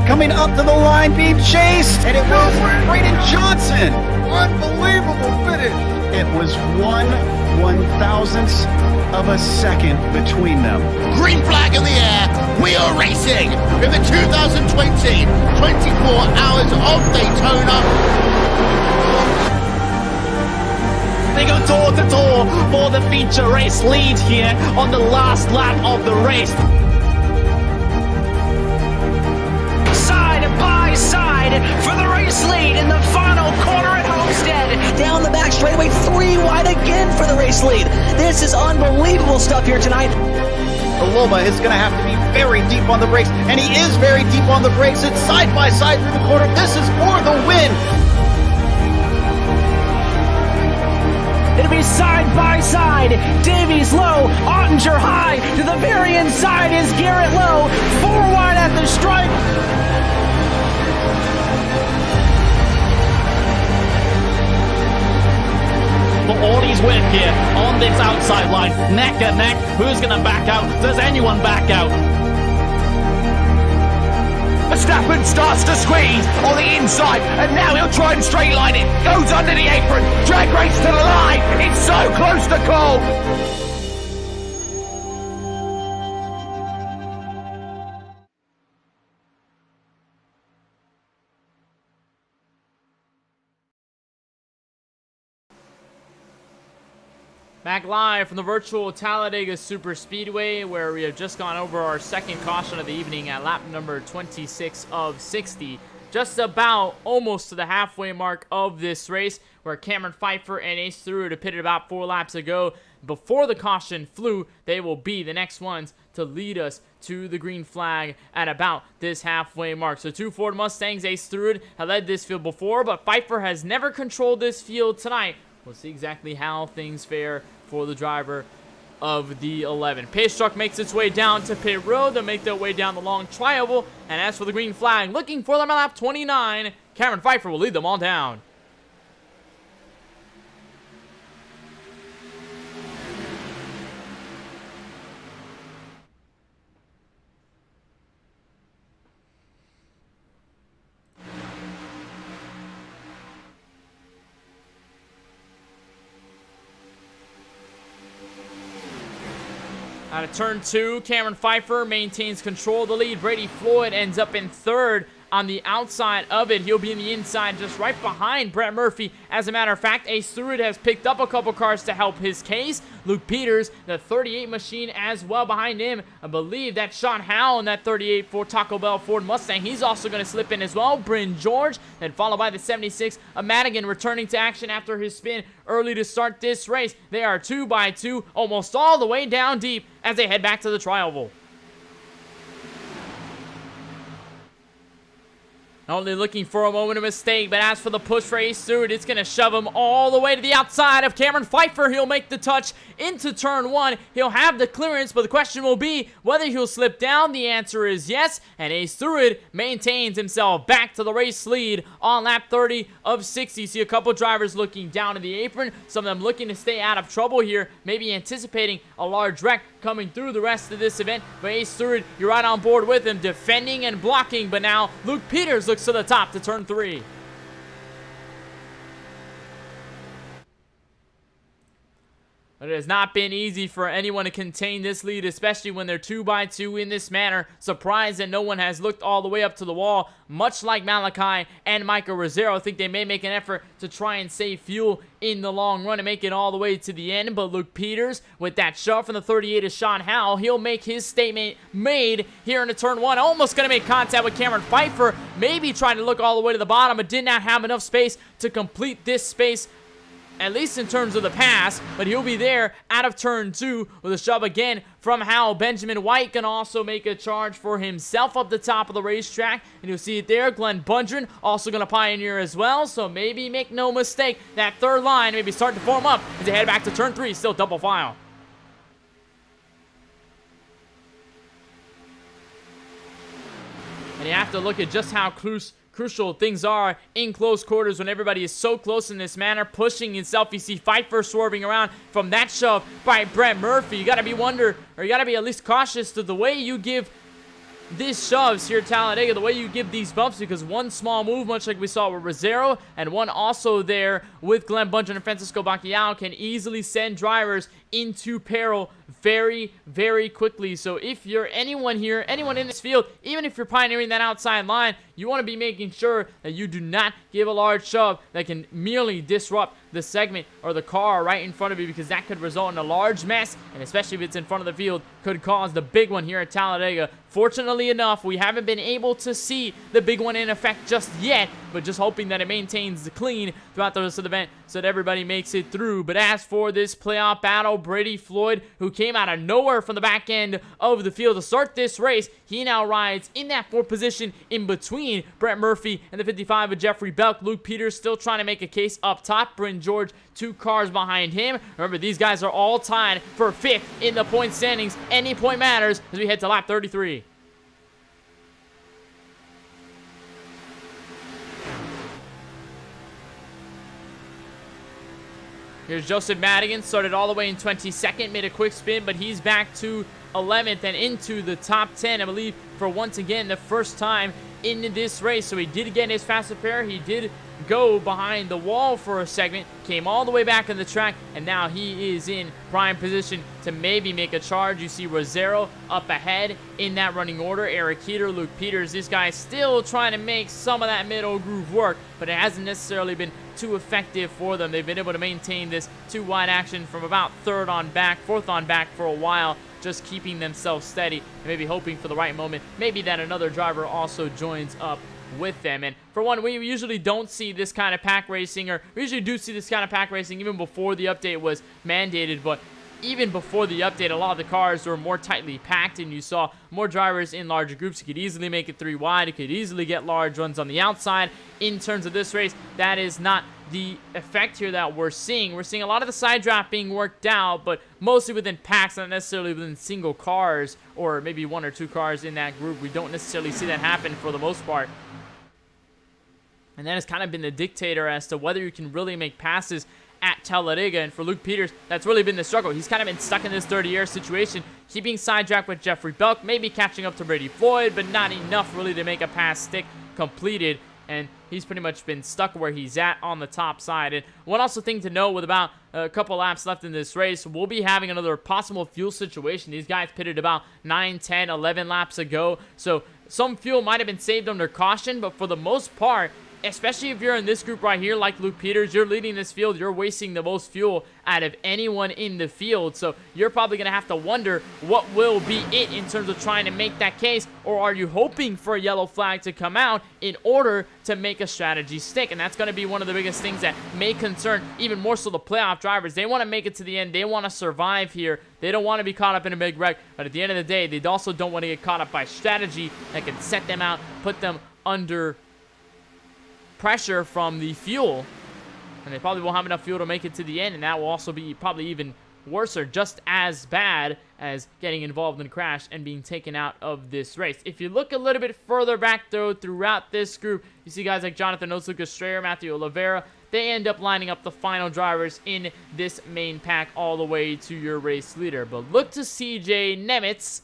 Coming up to the line, being chased, and it was Braden Johnson. Unbelievable finish. It was 1/1000th of a second between them. Green flag in the air. We are racing in the 2020 24 Hours of Daytona. They go door to door for the feature race lead here on the last lap of the race. Side for the race lead in the final corner at Homestead. Down the back straightaway, 3 wide again for the race lead. This is unbelievable stuff here tonight. Paloma is going to have to be very deep on the brakes, and he is very deep on the brakes. It's side by side through the corner. This is for the win. It'll be side by side. Davies low, Ottinger high. To the very inside is Garrett low. 4 wide at the stripe. For all he's worth here on this outside line, neck and neck. Who's going to back out? Does anyone back out? Verstappen starts to squeeze on the inside, and now he'll try and straight line it. Goes under the apron, drag race to the line. It's so close to call. Back live from the virtual Talladega Super Speedway, where we have just gone over our second caution of the evening at lap number 26 of 60. Just about almost to the halfway mark of this race, where Cameron Pfeiffer and Ace Stewart have pitted about 4 laps ago. Before the caution flew, they will be the next ones to lead us to the green flag at about this halfway mark. So 2 Ford Mustangs, Ace Stewart have led this field before, but Pfeiffer has never controlled this field tonight. We'll see exactly how things fare for the driver of the 11. Pace truck makes its way down to pit road. They'll make their way down the long tri-oval. And as for the green flag, looking for them at lap 29, Cameron Pfeiffer will lead them all down. Out of turn 2, Cameron Pfeiffer maintains control of the lead. Brady Floyd ends up in 3rd on the outside of it. He'll be in the inside just right behind Brett Murphy. As a matter of fact, Ace Stewart has picked up a couple cars to help his case. Luke Peters, the 38 machine as well behind him. I believe that's Sean Howell in that 38 for Taco Bell Ford Mustang. He's also going to slip in as well. Bryn George, then followed by the 76 of Madigan, returning to action after his spin early to start this race. They are 2 by 2, almost all the way down deep as they head back to the tri-oval. Only looking for a moment of mistake, but as for the push for Ace Stewart, it's going to shove him all the way to the outside of Cameron Pfeiffer. He'll make the touch into turn 1. He'll have the clearance, but the question will be whether he'll slip down. The answer is yes, and Ace Stewart maintains himself back to the race lead on lap 30 of 60. See a couple drivers looking down to the apron, some of them looking to stay out of trouble here, maybe anticipating a large wreck coming through the rest of this event. But Ace Stewart, you're right on board with him, defending and blocking, but now Luke Peters looks to the top to turn 3. But it has not been easy for anyone to contain this lead, especially when they're 2 by 2 in this manner. Surprised that no one has looked all the way up to the wall. Much like Malachi and Michael Rosero, I think they may make an effort to try and save fuel in the long run and make it all the way to the end. But Luke Peters, with that shove from the 38 of Sean Howell, he'll make his statement made here into turn 1. Almost going to make contact with Cameron Pfeiffer. Maybe trying to look all the way to the bottom, but did not have enough space to complete this space, at least in terms of the pass, but he'll be there out of turn 2 with a shove again from Howell. Benjamin White can also make a charge for himself up the top of the racetrack, and you'll see it there. Glenn Bundren also going to pioneer as well, so maybe make no mistake, that third line maybe start to form up as they head back to turn 3, still double file. And you have to look at just how crucial things are in close quarters when everybody is so close in this manner, pushing himself. You see Pfeiffer swerving around from that shove by Brett Murphy. You got to be at least cautious to the way you give these shoves here at Talladega, the way you give these bumps, because one small move, much like we saw with Rosero, and one also there with Glenn Bundren and Francisco Bacchiao, can easily send drivers into peril very, very quickly. So if you're anyone here, anyone in this field, even if you're pioneering that outside line, you want to be making sure that you do not give a large shove that can merely disrupt the segment or the car right in front of you, because that could result in a large mess, and especially if it's in front of the field, could cause the big one here at Talladega. Fortunately enough, we haven't been able to see the big one in effect just yet, but just hoping that it maintains the clean throughout the rest of the event so that everybody makes it through. But as for this playoff battle, Brady Floyd, who came out of nowhere from the back end of the field to start this race, he now rides in that 4th position in between Brett Murphy and the 55 of Jeffrey Belk. Luke Peters still trying to make a case up top. Bryn George 2 cars behind him. Remember, these guys are all tied for 5th in the point standings. Any point matters as we head to lap 33. Here's Joseph Madigan, started all the way in 22nd, made a quick spin, but he's back to 11th and into the top 10, I believe, for once again the first time in this race. So he did get his fast repair. He did go behind the wall for a segment, came all the way back on the track, and now he is in prime position to maybe make a charge. You see Rosero up ahead in that running order. Eric Heater, Luke Peters, this guy still trying to make some of that middle groove work, but it hasn't necessarily been too effective for them. They've been able to maintain this 2-wide action from about 4th on back for a while, just keeping themselves steady and maybe hoping for the right moment, maybe that another driver also joins up with them. And for one, we usually don't see this kind of pack racing, or we usually do see this kind of pack racing even before the update was mandated, but even before the update, a lot of the cars were more tightly packed, and you saw more drivers in larger groups. You could easily make it 3 wide. You could easily get large runs on the outside. In terms of this race, that is not the effect here that we're seeing. We're seeing a lot of the side draft being worked out, but mostly within packs, not necessarily within single cars, or maybe 1 or 2 cars in that group. We don't necessarily see that happen for the most part. And that has kind of been the dictator as to whether you can really make passes at Talladega. And for Luke Peters, that's really been the struggle. He's kind of been stuck in this dirty air situation, keeping sidetracked with Jeffrey Belk, maybe catching up to Brady Floyd, but not enough really to make a pass stick completed. And he's pretty much been stuck where he's at on the top side. And one also thing to note, with about a couple laps left in this race, we'll be having another possible fuel situation. These guys pitted about 9, 10, 11 laps ago, so some fuel might have been saved under caution, but for the most part, especially if you're in this group right here, like Luke Peters, you're leading this field, you're wasting the most fuel out of anyone in the field. So you're probably going to have to wonder what will be it in terms of trying to make that case, or are you hoping for a yellow flag to come out in order to make a strategy stick? And that's going to be one of the biggest things that may concern even more so the playoff drivers. They want to make it to the end. They want to survive here. They don't want to be caught up in a big wreck, but at the end of the day, they also don't want to get caught up by strategy that can set them out, put them under pressure from the fuel, and they probably won't have enough fuel to make it to the end, and that will also be probably even worse or just as bad as getting involved in a crash and being taken out of this race. If you look a little bit further back, though, throughout this group, you see guys like Jonathan Oates, Lucas Strayer, Matthew Oliveira. They end up lining up the final drivers in this main pack all the way to your race leader. But look to CJ Nemitz,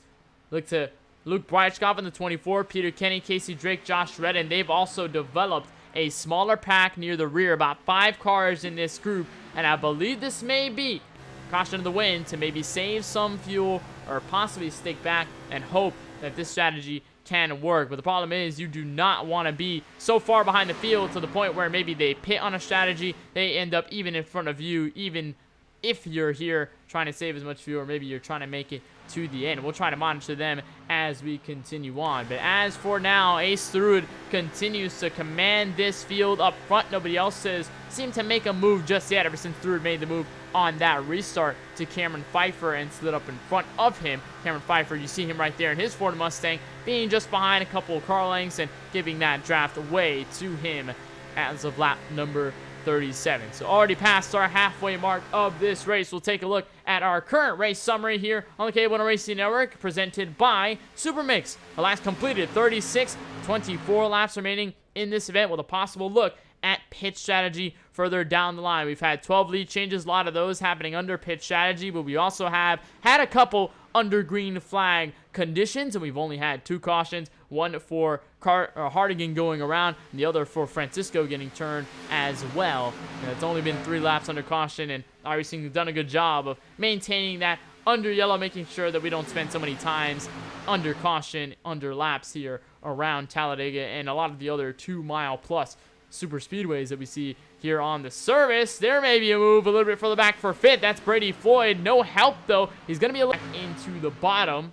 look to Luke Breichkopf in the 24, Peter Kenny, Casey Drake, Josh Redden. They've also developed a smaller pack near the rear, about 5 cars in this group, and I believe this may be caution of the wind to maybe save some fuel or possibly stick back and hope that this strategy can work. But the problem is, you do not want to be so far behind the field to the point where maybe they pit on a strategy, they end up even in front of you, even if you're here trying to save as much fuel, or maybe you're trying to make it to the end. We'll try to monitor them as we continue on. But as for now, Ace Thrud continues to command this field up front. Nobody else seemed to make a move just yet ever since Thrud made the move on that restart to Cameron Pfeiffer and slid up in front of him. Cameron Pfeiffer, you see him right there in his Ford Mustang, being just behind a couple of car lengths and giving that draft away to him as of lap number 37. So already past our halfway mark of this race. We'll take a look at our current race summary here on the KBueno Racing Network, presented by Supermix. The last completed 36, 24 laps remaining in this event, with a possible look at pit strategy further down the line. We've had 12 lead changes, a lot of those happening under pit strategy, but we also have had a couple under green flag conditions, and we've only had 2 cautions, one for Hardigan going around and the other for Francisco getting turned as well. And it's only been 3 laps under caution, and obviously we've done a good job of maintaining that under yellow, making sure that we don't spend so many times under caution, under laps here around Talladega and a lot of the other 2-mile plus super speedways that we see here on the service. There may be a move a little bit further back for fifth. That's Brady Floyd. No help, though. He's going to be into the bottom.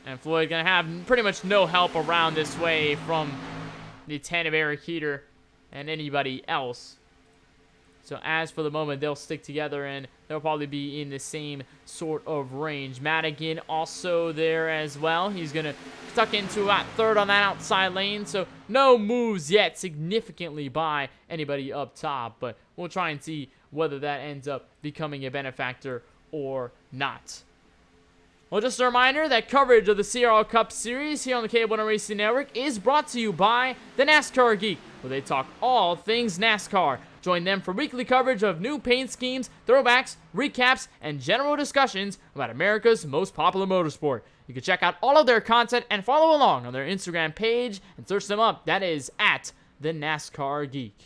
And Floyd going to have pretty much no help around this way from the 10 of Eric Heater and anybody else. So as for the moment, they'll stick together and they'll probably be in the same sort of range. Madigan also there as well. He's going to tuck into about third on that outside lane. So no moves yet significantly by anybody up top. But we'll try and see whether that ends up becoming a benefactor or not. Well, just a reminder that coverage of the CRL Cup Series here on the KBueno Racing Network is brought to you by the NASCAR Geek, where they talk all things NASCAR. Join them for weekly coverage of new paint schemes, throwbacks, recaps, and general discussions about America's most popular motorsport. You can check out all of their content and follow along on their Instagram page and search them up. That is at the NASCAR Geek.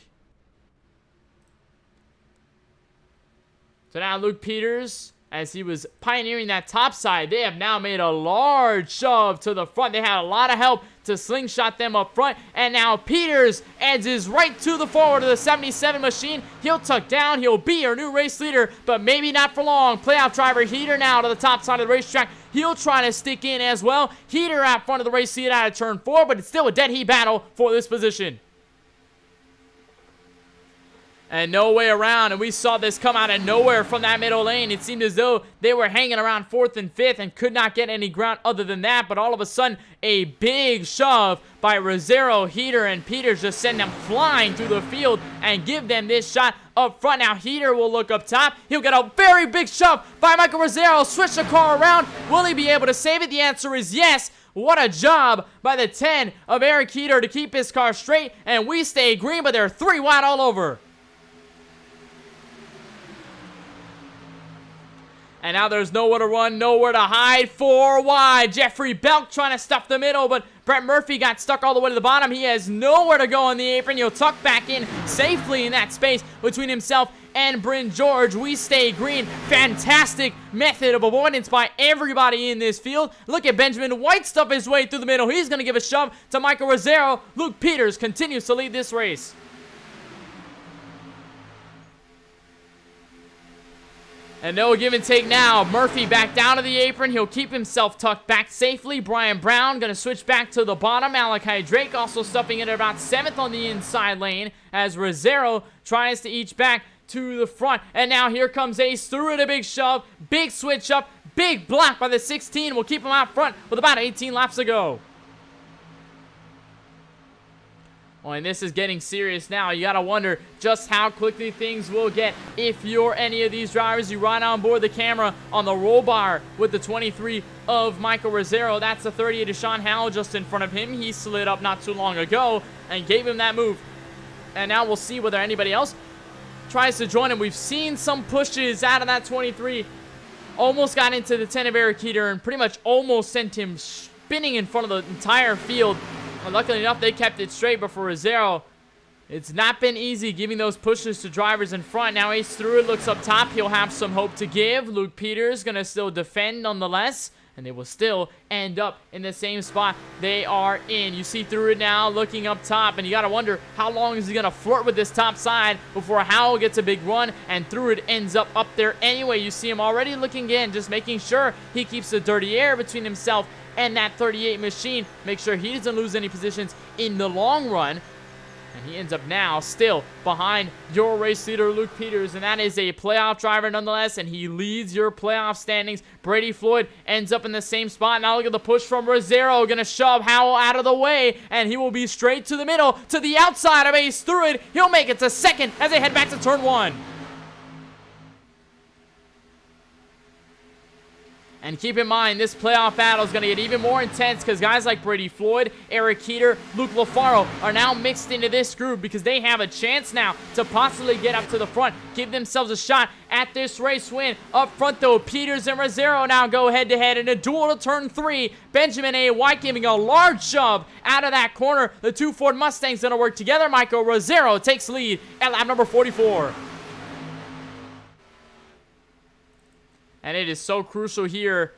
So now Luke Peters, as he was pioneering that top side, they have now made a large shove to the front. They had a lot of help to slingshot them up front. And now Peters edges right to the forward of the 77 machine. He'll tuck down. He'll be your new race leader, but maybe not for long. Playoff driver Heater now to the top side of the racetrack. He'll try to stick in as well. Heater out front of the race lead out of turn 4, but it's still a dead heat battle for this position. And no way around, and we saw this come out of nowhere from that middle lane. It seemed as though they were hanging around 4th and 5th and could not get any ground other than that, but all of a sudden, a big shove by Rosero, Heater, and Peters just send them flying through the field and give them this shot up front. Now Heater will look up top. He'll get a very big shove by Michael Rosero. Switch the car around. Will he be able to save it? The answer is yes. What a job by the 10 of Eric Heater to keep his car straight, and we stay green, but they're 3 wide all over. And now there's nowhere to run, nowhere to hide. 4 wide. Jeffrey Belk trying to stuff the middle, but Brett Murphy got stuck all the way to the bottom. He has nowhere to go on the apron. He'll tuck back in safely in that space between himself and Bryn George. We stay green. Fantastic method of avoidance by everybody in this field. Look at Benjamin White stuff his way through the middle. He's going to give a shove to Michael Rosero. Luke Peters continues to lead this race. And no give and take now. Murphy back down to the apron. He'll keep himself tucked back safely. Brian Brown going to switch back to the bottom. Malachi Drake also stuffing it at about 7th on the inside lane as Rosero tries to each back to the front. And now here comes Ace through it, a big shove. Big switch up. Big block by the 16. Will keep him out front with about 18 laps to go. Oh, and this is getting serious now. You got to wonder just how quickly things will get if you're any of these drivers. You ride on board the camera on the roll bar with the 23 of Michael Rosero. That's the 38 of Sean Howell just in front of him. He slid up not too long ago and gave him that move. And now we'll see whether anybody else tries to join him. We've seen some pushes out of that 23. Almost got into the 10 of Eric Heater and pretty much almost sent him spinning in front of the entire field. Well, luckily enough, they kept it straight, but for Rosero, it's not been easy giving those pushes to drivers in front. Now Ace through it, looks up top. He'll have some hope to give. Luke Peters going to still defend nonetheless, and they will still end up in the same spot they are in. You see through it now, looking up top, and you got to wonder how long is he going to flirt with this top side before Howell gets a big run, and through it ends up there anyway. You see him already looking in, just making sure he keeps the dirty air between himself and that 38 machine. Make sure he doesn't lose any positions in the long run. And he ends up now still behind your race leader, Luke Peters. And that is a playoff driver nonetheless. And he leads your playoff standings. Brady Floyd ends up in the same spot. Now look at the push from Rosero. Going to shove Howell out of the way. And he will be straight to the middle, to the outside of Ace through it. He'll make it to second as they head back to turn 1. And keep in mind, this playoff battle is going to get even more intense because guys like Brady Floyd, Eric Heater, Luke Lafaro are now mixed into this group because they have a chance now to possibly get up to the front, give themselves a shot at this race win. Up front, though, Peters and Rosero now go head-to-head in a duel to turn 3. Benjamin A. White giving a large shove out of that corner. The 2 Ford Mustangs going to work together. Michael Rosero takes lead at lap number 44. And it is so crucial here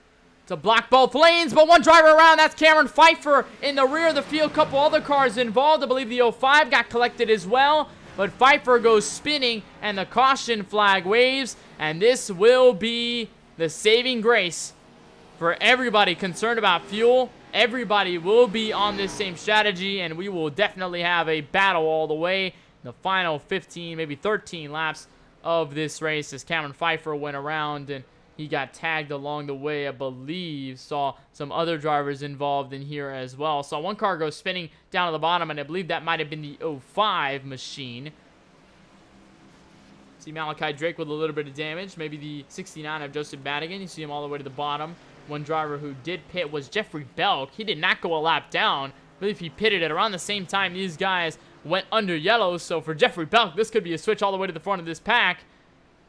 to block both lanes, but one driver around, that's Cameron Pfeiffer in the rear of the field. Couple other cars involved. I believe the 05 got collected as well, but Pfeiffer goes spinning and the caution flag waves, and this will be the saving grace for everybody concerned about fuel everybody will be on this same strategy, and we will definitely have a battle all the way. The final 15, maybe 13 laps of this race as Cameron Pfeiffer went around and he got tagged along the way, I believe. Saw some other drivers involved in here as well. Saw one car go spinning down to the bottom, and I believe that might have been the 05 machine. See Malachi Drake with a little bit of damage. Maybe the 69 of Joseph Madigan. You see him all the way to the bottom. One driver who did pit was Jeffrey Belk. He did not go a lap down. I believe he pitted at around the same time these guys went under yellow. So for Jeffrey Belk, this could be a switch all the way to the front of this pack.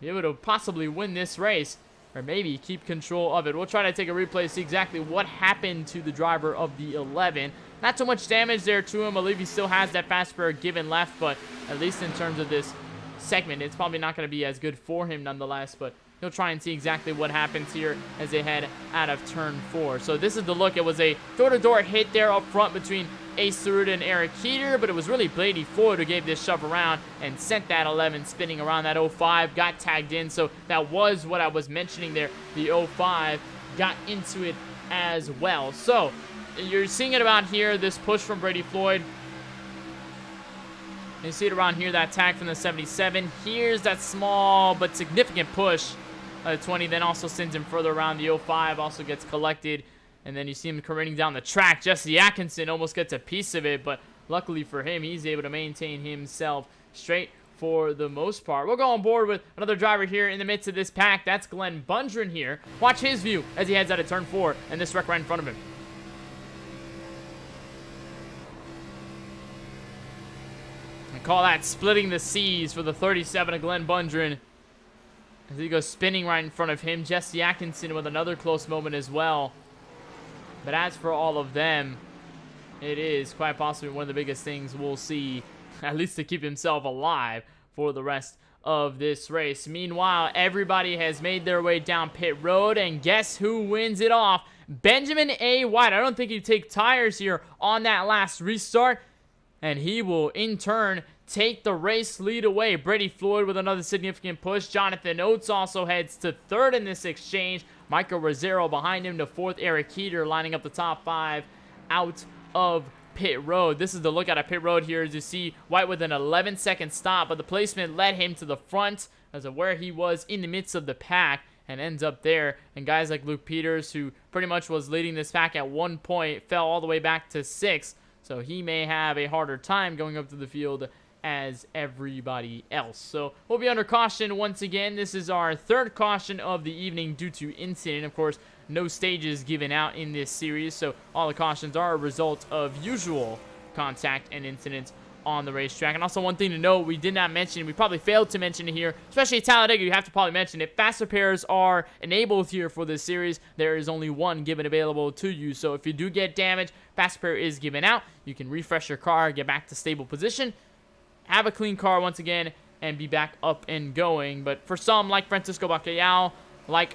He would have possibly win this race, or maybe keep control of it. We'll try to take a replay, see exactly what happened to the driver of the 11. Not so much damage there to him. I believe he still has that fast spur given left, but at least in terms of this segment, it's probably not going to be as good for him nonetheless, but he'll try and see exactly what happens here as they head out of turn 4. So this is the look. It was a door-to-door hit there up front between Ace Cerruta and Eric Heater, but it was really Blaney Floyd who gave this shove around and sent that 11 spinning around. That 05 got tagged in, so that was what I was mentioning there. The 05 got into it as well. So you're seeing it about here, this push from Brady Floyd. You see it around here, that tag from the 77. Here's that small but significant push. The 20 then also sends him further around. The 05 also gets collected. And then you see him careening down the track. Jesse Atkinson almost gets a piece of it, but luckily for him, he's able to maintain himself straight for the most part. We'll go on board with another driver here in the midst of this pack. That's Glenn Bundren here. Watch his view as he heads out of turn 4 and this wreck right in front of him. I call that splitting the seas for the 37 of Glenn Bundren as he goes spinning right in front of him. Jesse Atkinson with another close moment as well. But as for all of them, it is quite possibly one of the biggest things we'll see, at least to keep himself alive for the rest of this race. Meanwhile, everybody has made their way down pit road, and guess who wins it off? Benjamin A. White. I don't think he'd take tires here on that last restart, and he will in turn take the race lead away. Brady Floyd with another significant push. Jonathan Oates also heads to third in this exchange. Michael Rosero behind him to fourth. Eric Heater lining up the top 5 out of pit road. This is the look out of pit road here as you see White with an 11-second stop, but the placement led him to the front as of where he was in the midst of the pack and ends up there. And guys like Luke Peters, who pretty much was leading this pack at one point, fell all the way back to 6th, so he may have a harder time going up to the field as everybody else. So we'll be under caution once again. This is our third caution of the evening due to incident. Of course, no stages given out in this series, so all the cautions are a result of usual contact and incidents on the racetrack. And also one thing to note, we did not mention, we probably failed to mention it here, especially at Talladega, you have to probably mention it. Fast repairs are enabled here for this series. There is only one given available to you, so if you do get damage, fast repair is given out. You can refresh your car, get back to stable position, have a clean car once again, and be back up and going. But for some, like Francisco Bacalhau, like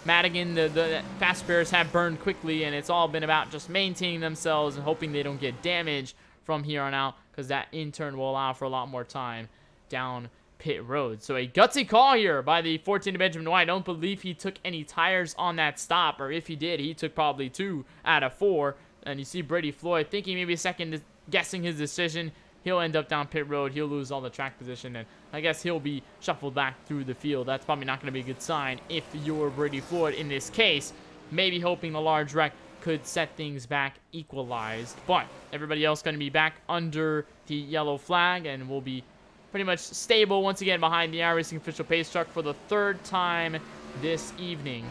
Madigan, the fast repairs have burned quickly, and it's all been about just maintaining themselves and hoping they don't get damaged from here on out, because that in turn will allow for a lot more time down pit road. So a gutsy call here by the 14 Benjamin White. I don't believe he took any tires on that stop, or if he did, he took probably 2 out of 4. And you see Brady Floyd thinking maybe a second, guessing his decision. He'll end up down pit road. He'll lose all the track position, and I guess he'll be shuffled back through the field. That's probably not going to be a good sign if you're Brady Floyd in this case. Maybe hoping the large wreck could set things back equalized. But everybody else going to be back under the yellow flag, and will be pretty much stable once again behind the iRacing official pace truck for the 3rd time this evening.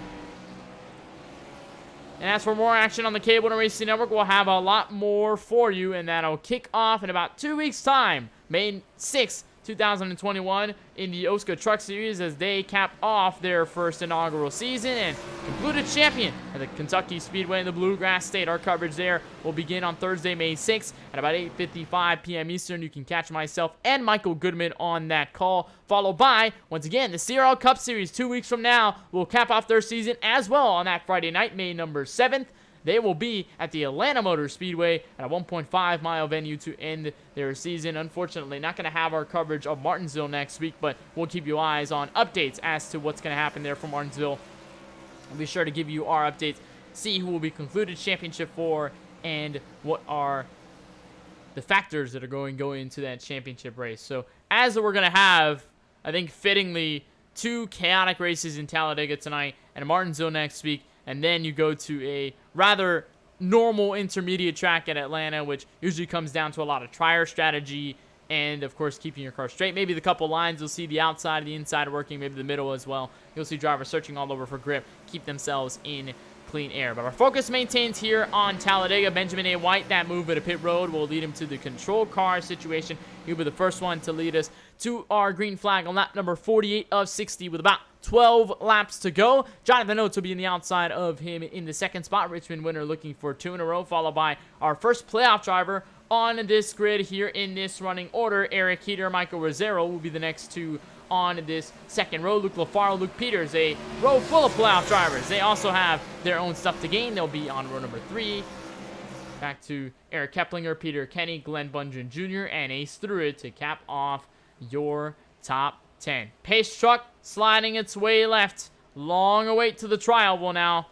And as for more action on the KBueno Racing Network, we'll have a lot more for you, and that'll kick off in about 2 weeks' time, May 6th, 2021, in the Oscar Truck Series as they cap off their first inaugural season and concluded champion at the Kentucky Speedway in the Bluegrass State. Our coverage there will begin on Thursday, May 6th at about 8:55 p.m. Eastern. You can catch myself and Michael Goodman on that call, followed by, once again, the CRL Cup Series 2 weeks from now will cap off their season as well on that Friday night, May number 7th. They will be at the Atlanta Motor Speedway at a 1.5-mile venue to end their season. Unfortunately, not going to have our coverage of Martinsville next week, but we'll keep you eyes on updates as to what's going to happen there from Martinsville. I'll be sure to give you our updates see who will be concluded championship for and what are the factors that are going into that championship race. So as we're going to have, I think fittingly, 2 chaotic races in Talladega tonight and Martinsville next week, and then you go to a rather normal intermediate track at Atlanta, which usually comes down to a lot of trier strategy and, of course, keeping your car straight. Maybe the couple lines, you'll see the outside, the inside working, maybe the middle as well. You'll see drivers searching all over for grip, keep themselves in clean air. But our focus maintains here on Talladega. Benjamin A. White, that move at a pit road will lead him to the control car situation. He'll be the first one to lead us to our green flag on lap number 48 of 60 with about 12 laps to go. Jonathan Oates will be in the outside of him in the second spot. Richmond winner looking for 2 in a row, followed by our first playoff driver on this grid here in this running order. Eric Heater, Michael Rosero will be the next 2 on this second row. Luke Lafaro, Luke Peters, a row full of playoff drivers. They also have their own stuff to gain. They'll be on row number 3. Back to Eric Keplinger, Peter Kenny, Glenn Bundren Jr., and Ace Thruid to cap off your top 10. Pace truck sliding its way left. Long await to the trial will now.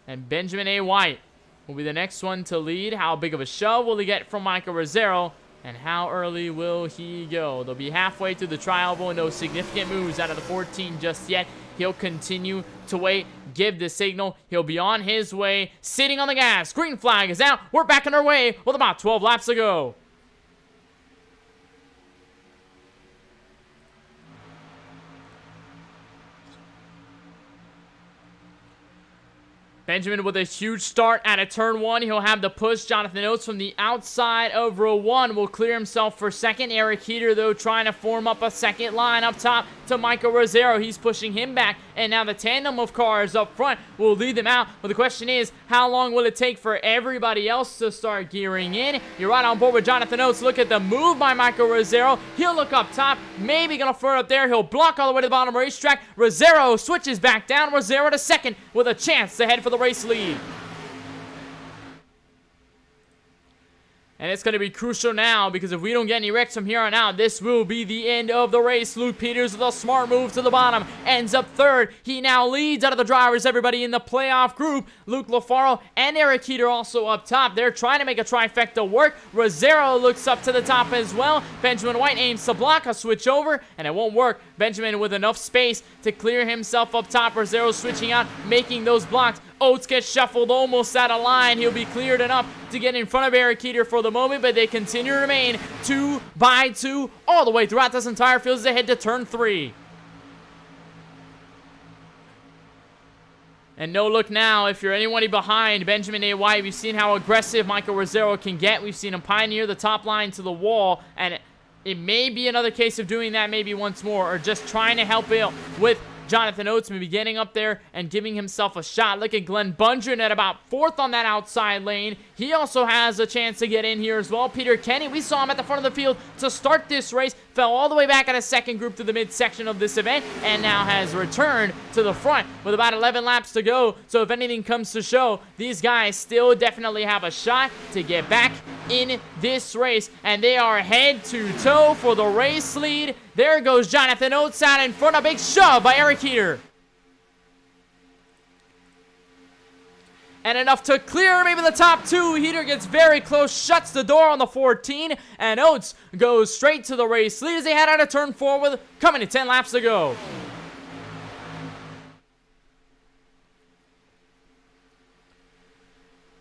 And Benjamin A. White will be the next one to lead. How big of a shove will he get from Michael Rosero? And how early will he go? They'll be halfway through the trial, but no significant moves out of the 14 just yet. He'll continue to wait, give the signal. He'll be on his way, sitting on the gas. Green flag is out. We're back on our way with about 12 laps to go. Benjamin with a huge start at a turn 1. He'll have the push. Jonathan Oates from the outside of row 1 will clear himself for second. Eric Heater, though, trying to form up a second line up top to Michael Rosero. He's pushing him back. And now the tandem of cars up front will lead them out. But the question is, how long will it take for everybody else to start gearing in? You're right on board with Jonathan Oates. Look at the move by Michael Rosero. He'll look up top. Maybe going to flirt up there. He'll block all the way to the bottom racetrack. Rosero switches back down. Rosero to second with a chance to head for the race lead. And it's going to be crucial now, because if we don't get any wrecks from here on out, this will be the end of the race. Luke Peters with a smart move to the bottom, ends up third. He now leads out of the drivers, everybody in the playoff group. Luke Lafaro and Eric Heater also up top. They're trying to make a trifecta work. Rosero looks up to the top as well. Benjamin White aims to block a switch over, and it won't work. Benjamin with enough space to clear himself up top. Rosero switching out, making those blocks. Oates gets shuffled almost out of line. He'll be cleared enough to get in front of Eric Heater for the moment, but they continue to remain 2 by 2 all the way throughout this entire field as they head to turn 3. And no look now if you're anybody behind Benjamin A. White. We've seen how aggressive Michael Rosero can get. We've seen him pioneer the top line to the wall, and it may be another case of doing that maybe once more, or just trying to help out with Jonathan Oates maybe getting up there and giving himself a shot. Look at Glenn Bundren at about 4th on that outside lane. He also has a chance to get in here as well. Peter Kenny, we saw him at the front of the field to start this race, fell all the way back at a second group to the midsection of this event, and now has returned to the front with about 11 laps to go. So if anything comes to show, these guys still definitely have a shot to get back in this race, and they are head to toe for the race lead. There goes Jonathan Oates out in front. A big shove by Eric Heater. And enough to clear maybe the top 2. Heater gets very close, shuts the door on the 14, and Oates goes straight to the race lead as they head out of turn 4 with coming to 10 laps to go.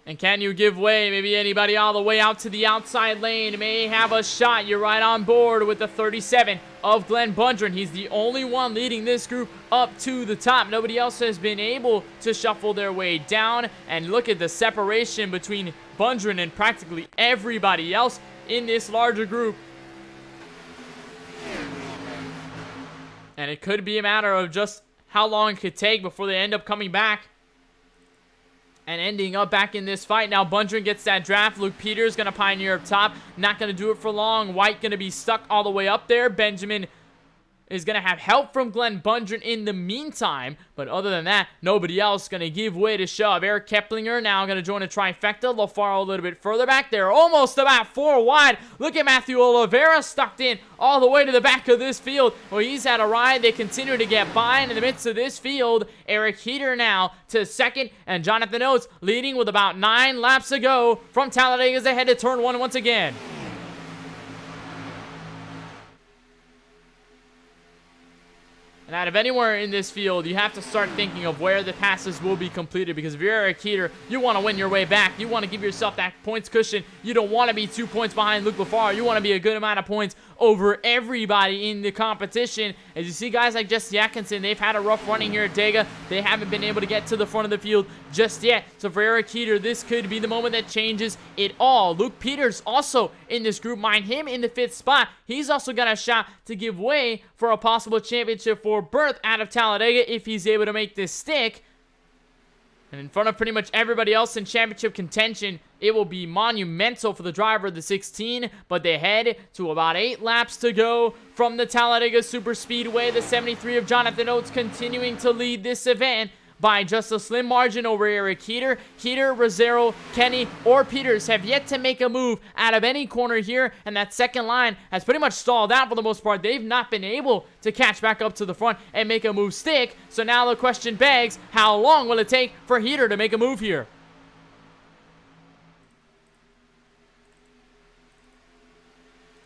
And can you give way? Maybe anybody all the way out to the outside lane may have a shot. You're right on board with the 37 of Glenn Bundren. He's the only one leading this group up to the top. Nobody else has been able to shuffle their way down. And look at the separation between Bundren and practically everybody else in this larger group. And it could be a matter of just how long it could take before they end up coming back and ending up back in this fight. Now Bundren gets that draft. Luke Peters going to pioneer up top. Not going to do it for long. White going to be stuck all the way up there. Benjamin is going to have help from Glenn Bundren in the meantime. But other than that, nobody else going to give way to shove. Eric Keplinger now going to join a trifecta. LaFaro a little bit further back. They're almost about 4 wide. Look at Matthew Oliveira stuck in all the way to the back of this field. Well, he's had a ride. They continue to get by. And in the midst of this field, Eric Heater now to second. And Jonathan Oates leading with about 9 laps to go from Talladega as they head to turn 1 once again. And out of anywhere in this field, you have to start thinking of where the passes will be completed, because if you're Eric Heater, you want to win your way back. You want to give yourself that points cushion. You don't want to be 2 points behind Luke LaFaro. You want to be a good amount of points over everybody in the competition. As you see guys like Jesse Atkinson, they've had a rough running here at Dega. They haven't been able to get to the front of the field just yet. So for Eric Heater, this could be the moment that changes it all. Luke Peters also in this group. Mind him in the 5th spot. He's also got a shot to give way for a possible championship for berth out of Talladega if he's able to make this stick. And in front of pretty much everybody else in championship contention, it will be monumental for the driver of the 16, but they head to about 8 laps to go from the Talladega Superspeedway. The 73 of Jonathan Oates continuing to lead this event by just a slim margin over Eric Heater. Heater, Rosero, Kenny, or Peters have yet to make a move out of any corner here, and that second line has pretty much stalled out for the most part. They've not been able to catch back up to the front and make a move stick, so now the question begs, how long will it take for Heater to make a move here?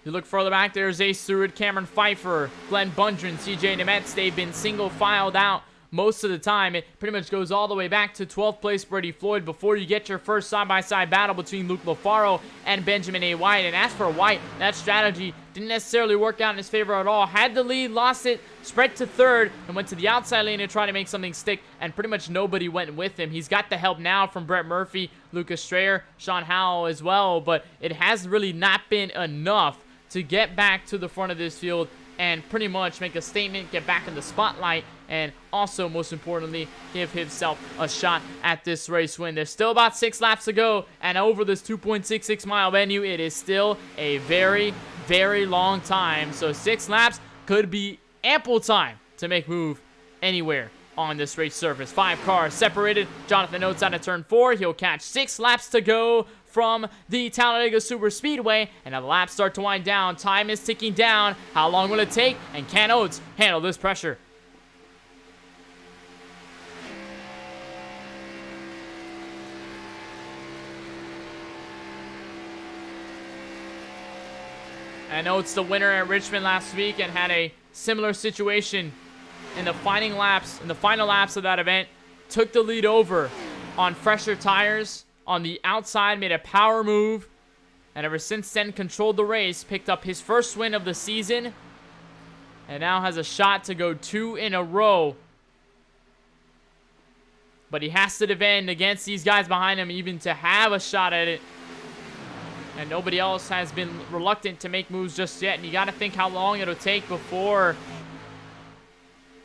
You look further back, there's Ace Stewart, Cameron Pfeiffer, Glenn Bundren, CJ Nemetz. They've been single filed out most of the time. It pretty much goes all the way back to 12th place Brady Floyd before you get your first side-by-side battle between Luke LaFaro and Benjamin A. White. And as for White, that strategy didn't necessarily work out in his favor at all. Had the lead, lost it, spread to 3rd, and went to the outside lane to try to make something stick, and pretty much nobody went with him. He's got the help now from Brett Murphy, Lucas Strayer, Sean Howell as well, but it has really not been enough to get back to the front of this field and pretty much make a statement, get back in the spotlight, and also, most importantly, give himself a shot at this race win. There's still about 6 laps to go, and over this 2.66 mile venue, it is still a very, very long time. So 6 laps could be ample time to make move anywhere on this race surface. 5 cars separated. Jonathan Oates out of turn 4. He'll catch 6 laps to go from the Talladega Superspeedway, and the laps start to wind down. Time is ticking down. How long will it take? And can Oates handle this pressure? I know it's the winner at Richmond last week and had a similar situation in the final laps of that event. Took the lead over on fresher tires on the outside, made a power move, and ever since then controlled the race, picked up his first win of the season, and now has a shot to go 2 in a row. But he has to defend against these guys behind him even to have a shot at it. And nobody else has been reluctant to make moves just yet. And you got to think how long it'll take before,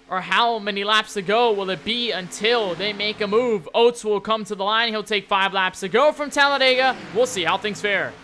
or how many laps to go will it be until they make a move. Oates will come to the line. He'll take 5 laps to go from Talladega. We'll see how things fare.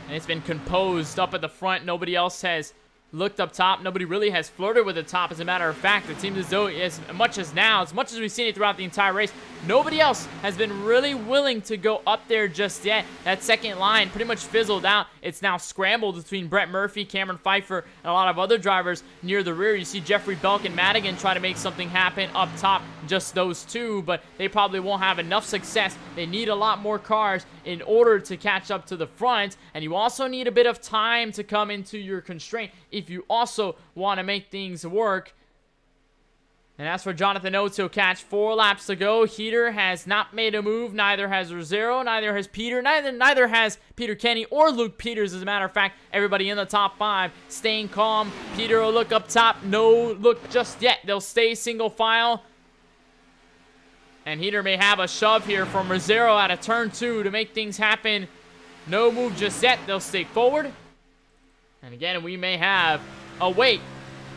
And it's been composed up at the front. Nobody else has looked up top. Nobody really has flirted with the top. As a matter of fact, it seems as though as much as we've seen it throughout the entire race, nobody else has been really willing to go up there just yet. That second line pretty much fizzled out. It's now scrambled between Brett Murphy, Cameron Pfeiffer, and a lot of other drivers near the rear. You see Jeffrey Belk and Madigan try to make something happen up top, just those two, but they probably won't have enough success. They need a lot more cars in order to catch up to the front, and you also need a bit of time to come into your constraint if you also want to make things work. And as for Jonathan Oates, he'll catch 4 laps to go. Heater has not made a move. Neither has Rosero. Neither has Peter. Neither has Peter Kenny or Luke Peters. As a matter of fact, everybody in the top 5 staying calm. Peter will look up top. No look just yet. They'll stay single file. And Heater may have a shove here from Rosero out of turn 2 to make things happen. No move just yet. They'll stay forward. And again, we may have a wait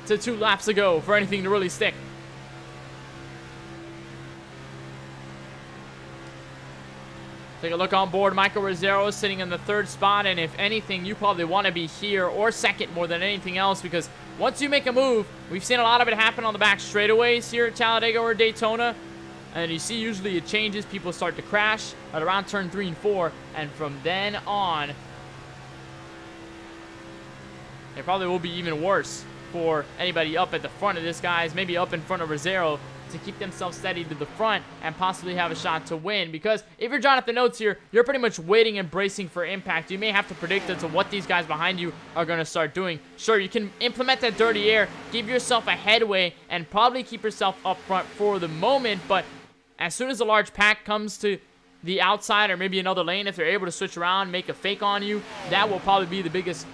to 2 laps to go for anything to really stick. Take a look on board. Michael Rosero is sitting in the 3rd spot, and if anything, you probably want to be here or 2nd more than anything else, because once you make a move, we've seen a lot of it happen on the back straightaways here at Talladega or Daytona, and you see usually it changes. People start to crash at around turn 3 and 4, and from then on, it probably will be even worse for anybody up at the front of this, guys, maybe up in front of Rosero, to keep themselves steady to the front and possibly have a shot to win. Because if you're Jonathan Oates here, you're pretty much waiting and bracing for impact. You may have to predict into what these guys behind you are going to start doing. Sure, you can implement that dirty air, give yourself a headway, and probably keep yourself up front for the moment, but as soon as a large pack comes to the outside or maybe another lane, if they're able to switch around, make a fake on you, that will probably be the biggest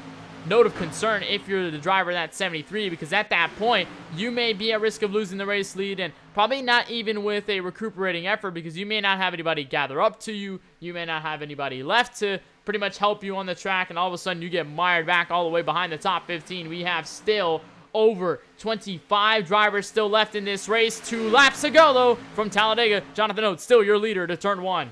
note of concern if you're the driver at 73, because at that point, you may be at risk of losing the race lead, and probably not even with a recuperating effort, because you may not have anybody gather up to you, you may not have anybody left to pretty much help you on the track, and all of a sudden you get mired back all the way behind the top 15. We have still over 25 drivers still left in this race. 2 laps to go, though, from Talladega. Jonathan Oates, still your leader to turn 1.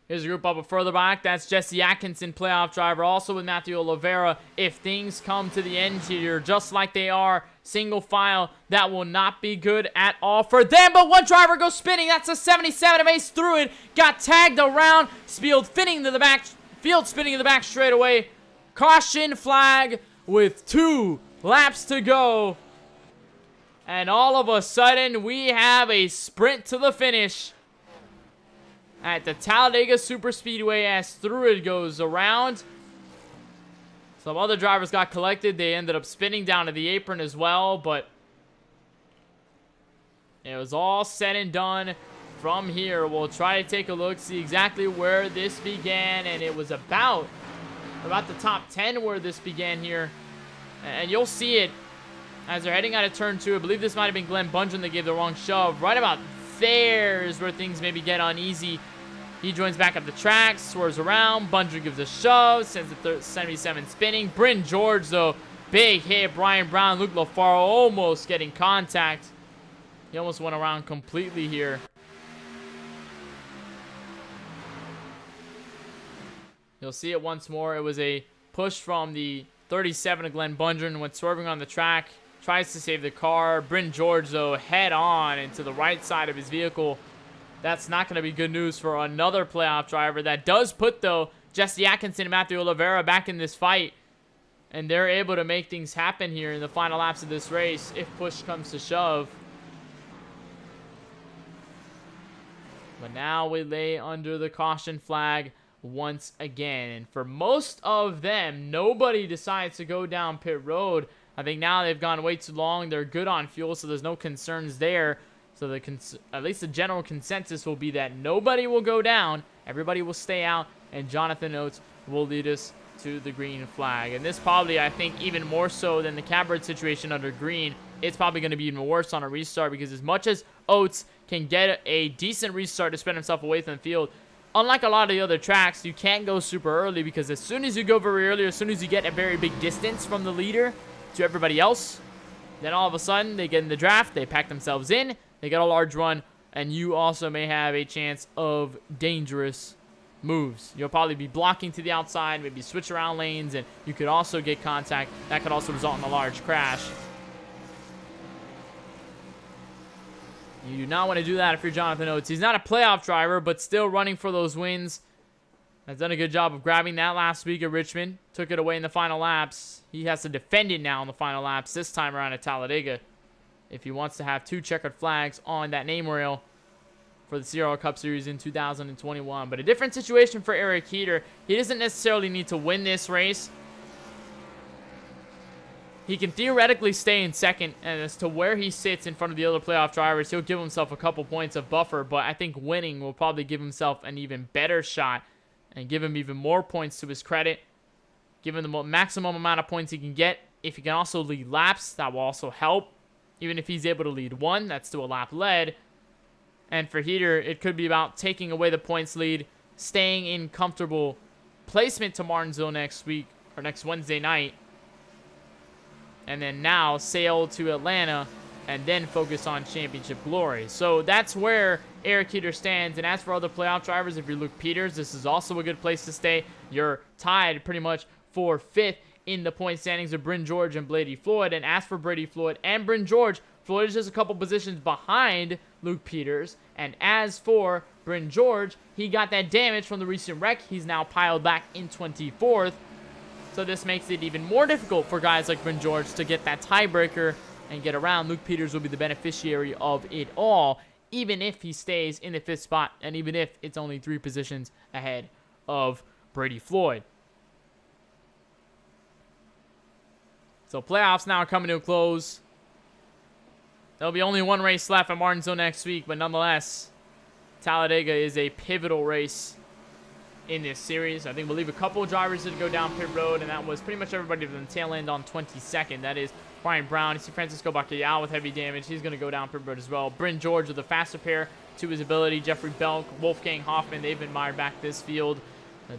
Here's a group up further back. That's Jesse Atkinson, playoff driver, also with Matthew Oliveira. If things come to the end here, just like they are, single file, that will not be good at all for them. But one driver goes spinning. That's a 77 of Ace through it. Got tagged around. Field spinning to the back straight away. Caution flag with 2 laps to go. And all of a sudden, we have a sprint to the finish at the Talladega Superspeedway as through it goes around. Some other drivers got collected. They ended up spinning down to the apron as well, but it was all said and done. From here, we'll try to take a look, see exactly where this began, and it was about the top 10 where this began here. And you'll see it as they're heading out of turn 2. I believe this might have been Glenn Bungeon that gave the wrong shove. Right about there is where things maybe get uneasy. He joins back up the track, swerves around. Bungeon gives a shove, sends the 77 spinning. Bryn George, though, big hit. Brian Brown, Luke LaFaro almost getting contact. He almost went around completely here. You'll see it once more. It was a push from the 37 of Glenn Bungeon when swerving on the track. Tries to save the car. Bryn George, though, head on into the right side of his vehicle. That's not going to be good news for another playoff driver. That does put, though, Jesse Atkinson and Matthew Oliveira back in this fight. And they're able to make things happen here in the final laps of this race if push comes to shove. But now we lay under the caution flag once again. And for most of them, nobody decides to go down pit road. I think now they've gone way too long. They're good on fuel, so there's no concerns there. So at least the general consensus will be that nobody will go down. Everybody will stay out, and Jonathan Oates will lead us to the green flag. And this probably, I think, even more so than the Cabrera situation under green, it's probably going to be even worse on a restart, because as much as Oates can get a decent restart to spin himself away from the field, unlike a lot of the other tracks, you can't go super early, because as soon as you go very early, as soon as you get a very big distance from the leader to everybody else, then all of a sudden they get in the draft, they pack themselves in, they get a large run, and you also may have a chance of dangerous moves. You'll probably be blocking to the outside, maybe switch around lanes, and you could also get contact. That could also result in a large crash. You do not want to do that if you're Jonathan Oates. He's not a playoff driver, but still running for those wins. Has done a good job of grabbing that last week at Richmond. Took it away in the final laps. He has to defend it now in the final laps this time around at Talladega, if he wants to have 2 checkered flags on that name rail for the CRL Cup Series in 2021. But a different situation for Eric Heater. He doesn't necessarily need to win this race. He can theoretically stay in second, and as to where he sits in front of the other playoff drivers, he'll give himself a couple points of buffer, but I think winning will probably give himself an even better shot and give him even more points to his credit. Give him the maximum amount of points he can get. If he can also lead laps, that will also help. Even if he's able to lead 1, that's still a lap led. And for Heater, it could be about taking away the points lead, staying in comfortable placement to Martinsville next week, or next Wednesday night, and then now sail to Atlanta and then focus on championship glory. So that's where Eric Heater stands. And as for other playoff drivers, if you're Luke Peters, this is also a good place to stay. You're tied pretty much for 5th in the point standings with Bryn George and Brady Floyd. And as for Brady Floyd and Bryn George, Floyd is just a couple positions behind Luke Peters. And as for Bryn George, he got that damage from the recent wreck. He's now piled back in 24th. So this makes it even more difficult for guys like Bryn George to get that tiebreaker and get around. Luke Peters will be the beneficiary of it all, even if he stays in the 5th spot, and even if it's only 3 positions ahead of Brady Floyd. So playoffs now are coming to a close. There'll be only 1 race left at Martinsville next week, but nonetheless, Talladega is a pivotal race in this series. I think we'll leave a couple of drivers to go down pit road, and that was pretty much everybody from the tail end on 22nd. That is Brian Brown. You see Francisco Bacallao with heavy damage. He's going to go down pit road as well. Bryn George with a faster pair to his ability. Jeffrey Belk, Wolfgang Hoffman, they've been mired back this field.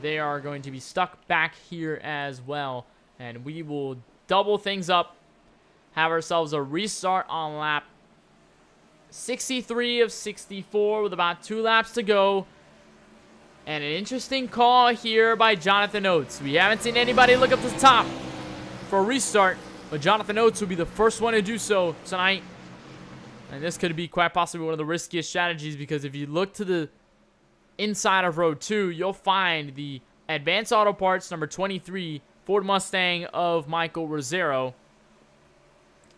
They are going to be stuck back here as well. And we will double things up, have ourselves a restart on lap 63 of 64 with about 2 laps to go. And an interesting call here by Jonathan Oates. We haven't seen anybody look up to the top for a restart, but Jonathan Oates will be the first one to do so tonight. And this could be quite possibly one of the riskiest strategies, because if you look to the inside of row 2, you'll find the Advanced Auto Parts number 23 Ford Mustang of Michael Rosero.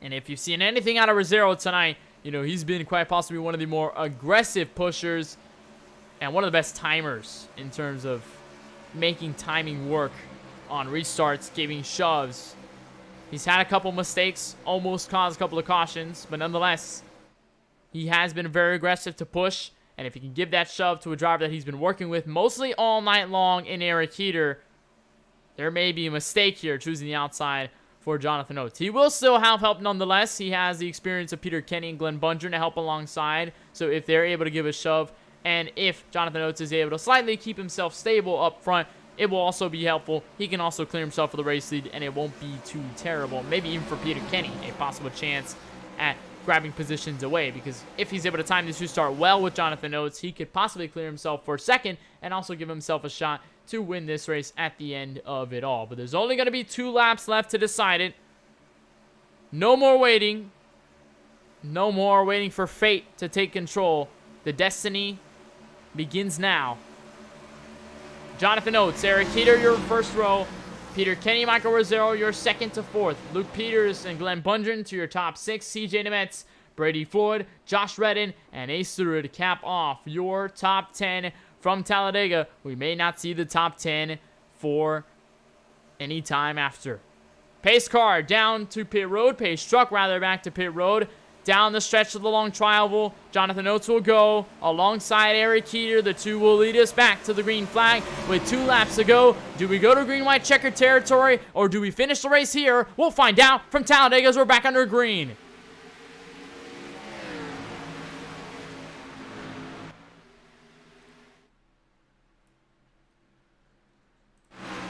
And if you've seen anything out of Rosero tonight, you know he's been quite possibly one of the more aggressive pushers and one of the best timers in terms of making timing work on restarts, giving shoves. He's had a couple mistakes, almost caused a couple of cautions, but nonetheless, he has been very aggressive to push. And if he can give that shove to a driver that he's been working with mostly all night long in Eric Heater, there may be a mistake here choosing the outside for Jonathan Oates. He will still have help nonetheless. He has the experience of Peter Kenny and Glenn Bunger to help alongside. So if they're able to give a shove, and if Jonathan Oates is able to slightly keep himself stable up front, it will also be helpful. He can also clear himself for the race lead, and it won't be too terrible. Maybe even for Peter Kenny, a possible chance at grabbing positions away, because if he's able to time this restart well with Jonathan Oates, he could possibly clear himself for second and also give himself a shot to win this race at the end of it all. But there's only going to be 2 laps left to decide it. No more waiting. No more waiting for fate to take control. The destiny begins now. Jonathan Oates, Eric Heater, your first row. Peter Kenny, Michael Rosero, your 2nd to 4th. Luke Peters and Glenn Bundren to your top 6. CJ Nemetz, Brady Floyd, Josh Redden, and Ace Theroux to cap off your top 10 from Talladega. We may not see the top 10 for any time after. Pace car down to pit road. Pace truck rather back to pit road. Down the stretch of the long tri-oval, Jonathan Oates will go alongside Eric Heater. The 2 will lead us back to the green flag with 2 laps to go. Do we go to green-white checkered territory, or do we finish the race here? We'll find out from Talladega as we're back under green.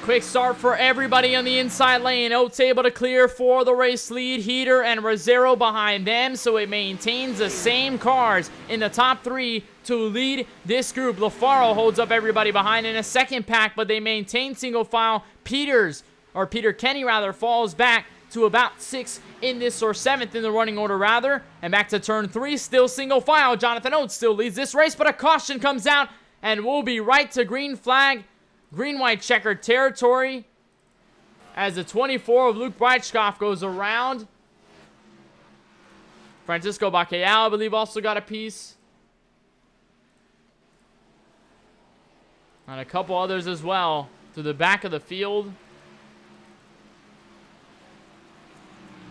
Quick start for everybody on the inside lane. Oates able to clear for the race lead. Heater and Rosero behind them, so it maintains the same cars in the top 3 to lead this group. LaFaro holds up everybody behind in a second pack, but they maintain single file. Peter Kenny rather, falls back to about 6th in this, or 7th in the running order rather. And back to turn 3, still single file. Jonathan Oates still leads this race, but a caution comes out, and we'll be right to green flag. Green-white checkered territory as the 24 of Luke Breitschkoff goes around. Francisco Bacallao, I believe, also got a piece. And a couple others as well to the back of the field.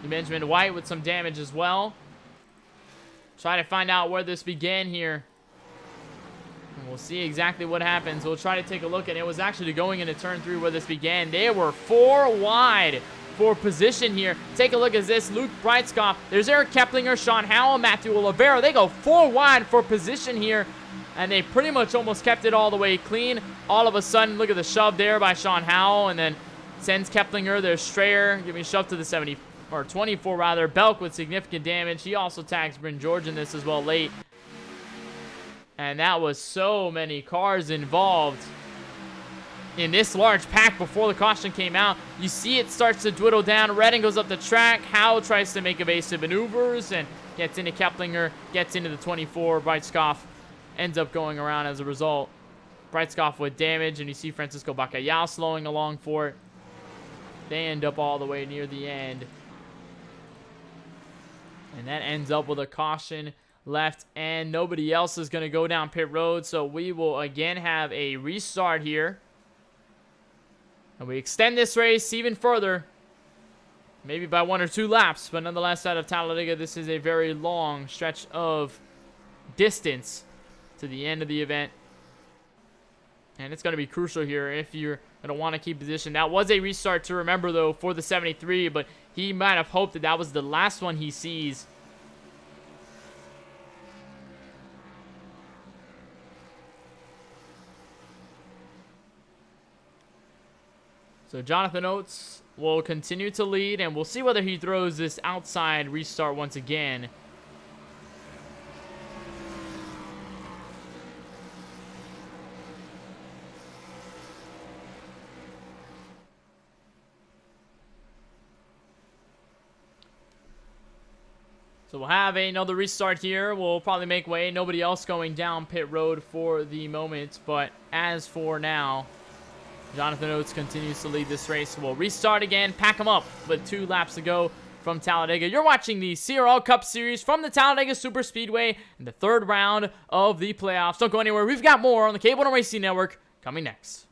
Benjamin White with some damage as well. Try to find out where this began here. And we'll see exactly what happens. We'll try to take a look, and it was actually going into turn 3 where this began. They were 4 wide for position here. Take a look at this. Luke Breitschkoff. There's Eric Keplinger, Sean Howell, Matthew Olivera. They go 4 wide for position here, and they pretty much almost kept it all the way clean. All of a sudden, look at the shove there by Sean Howell, and then sends Keplinger, their Strayer, giving a shove to the or 24 rather. Belk with significant damage. He also tags Bryn George in this as well late. And that was so many cars involved in this large pack before the caution came out. You see it starts to dwindle down. Redding goes up the track. Howell tries to make evasive maneuvers and gets into Keplinger, gets into the 24. Breitskoff ends up going around as a result. Breitskoff with damage, and you see Francisco Bacallao slowing along for it. They end up all the way near the end. And that ends up with a caution left, and nobody else is going to go down pit road. So we will again have a restart here. And we extend this race even further. Maybe by 1 or 2 laps. But nonetheless, out of Talladega, this is a very long stretch of distance to the end of the event. And it's going to be crucial here if you're going to want to keep position. That was a restart to remember, though, for the 73. But he might have hoped that that was the last one he sees. So Jonathan Oates will continue to lead, and we'll see whether he throws this outside restart once again. So we'll have another restart here. We'll probably make way. Nobody else going down pit road for the moment, but as for now, Jonathan Oates continues to lead this race. We'll restart again, pack him up with 2 laps to go from Talladega. You're watching the CRL Cup Series from the Talladega Superspeedway in the 3rd round of the playoffs. Don't go anywhere. We've got more on the KBueno Racing Network coming next.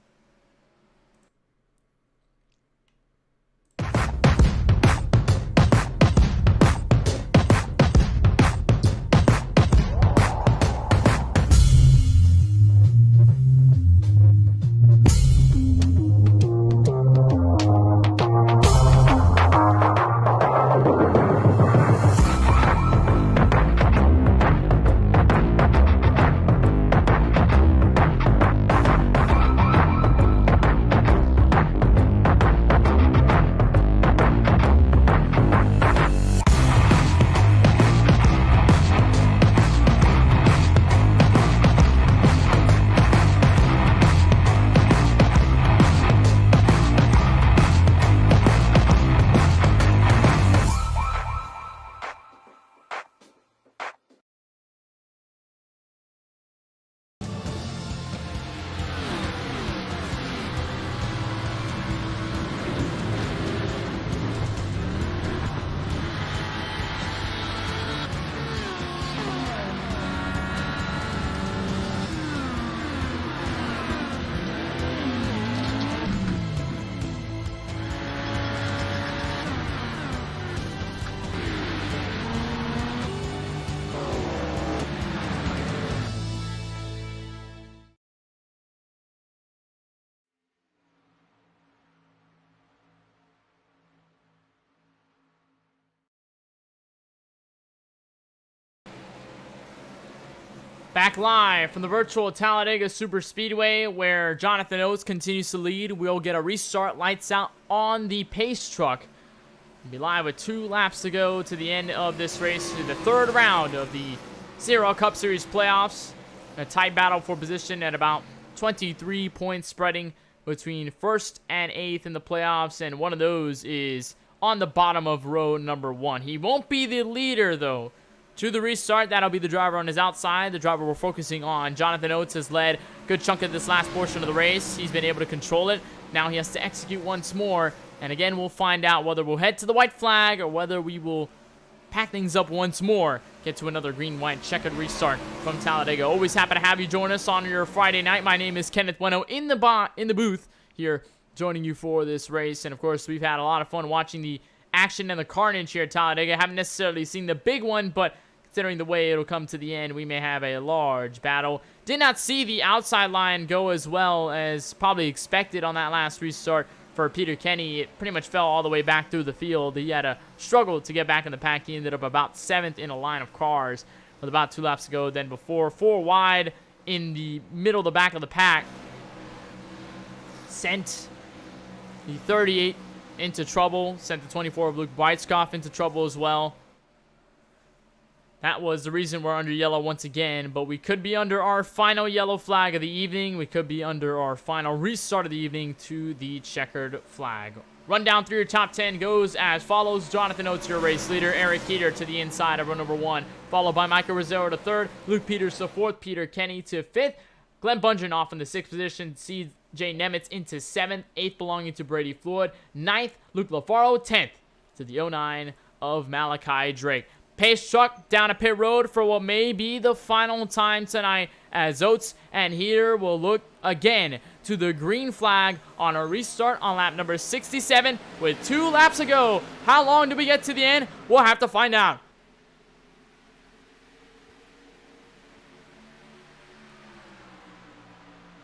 Back live from the virtual Talladega Superspeedway, where Jonathan Oates continues to lead. We'll get a restart, lights out on the pace truck. We'll be live with 2 laps to go to the end of this race, to the 3rd round of the CRL Cup Series playoffs. A tight battle for position at about 23 points, spreading between 1st and 8th in the playoffs, and one of those is on the bottom of row number 1. He won't be the leader, though. To the restart, that'll be the driver on his outside. The driver we're focusing on, Jonathan Oates, has led a good chunk of this last portion of the race. He's been able to control it. Now he has to execute once more. And again, we'll find out whether we'll head to the white flag or whether we will pack things up once more. Get to another green-white checkered restart from Talladega. Always happy to have you join us on your Friday night. My name is Kenneth Bueno in the booth here, joining you for this race. And of course, we've had a lot of fun watching the action and the carnage here at Talladega. Haven't necessarily seen the big one, but considering the way it'll come to the end, we may have a large battle. Did not see the outside line go as well as probably expected on that last restart for Peter Kenny. It pretty much fell all the way back through the field. He had a struggle to get back in the pack. He ended up about 7th in a line of cars with about 2 laps to go. Then before 4 wide in the middle of the back of the pack, sent the 38 into trouble. Sent the 24 of Luke Weitzkopf into trouble as well. That was the reason we're under yellow once again, but we could be under our final yellow flag of the evening. We could be under our final restart of the evening to the checkered flag. Rundown through your top 10 goes as follows. Jonathan Oates, your race leader. Eric Heater to the inside of run number 1, followed by Michael Rizzero to 3rd. Luke Peters to 4th. Peter Kenny to 5th. Glenn Bundren off in the 6th position. CJ Nemitz into 7th. 8th belonging to Brady Floyd. 9th, Luke LaFaro. 10th to the 09 of Malachi Drake. Pace truck down a pit road for what may be the final time tonight as Oates and Heater will look again to the green flag on a restart on lap number 67 with 2 laps to go. How long do we get to the end? We'll have to find out.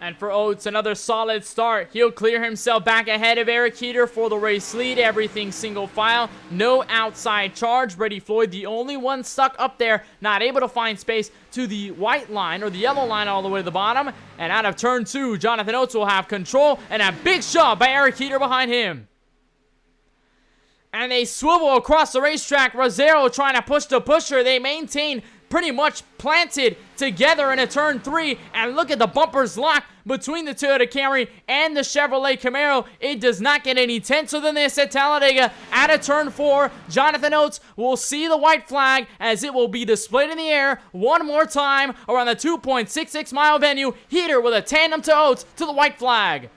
And for Oates, another solid start. He'll clear himself back ahead of Eric Heater for the race lead. Everything single file. No outside charge. Brady Floyd, the only one stuck up there, not able to find space to the white line or the yellow line all the way to the bottom. And out of turn 2, Jonathan Oates will have control. And a big shove by Eric Heater behind him. And they swivel across the racetrack. Rizzero trying to push the pusher. They maintain pretty much planted together in a turn 3, and look at the bumpers lock between the Toyota Camry and the Chevrolet Camaro. It does not get any tenser than this at Talladega. At a turn 4, Jonathan Oates will see the white flag as it will be displayed in the air one more time around the 2.66 mile venue. Heater with a tandem to Oates to the white flag.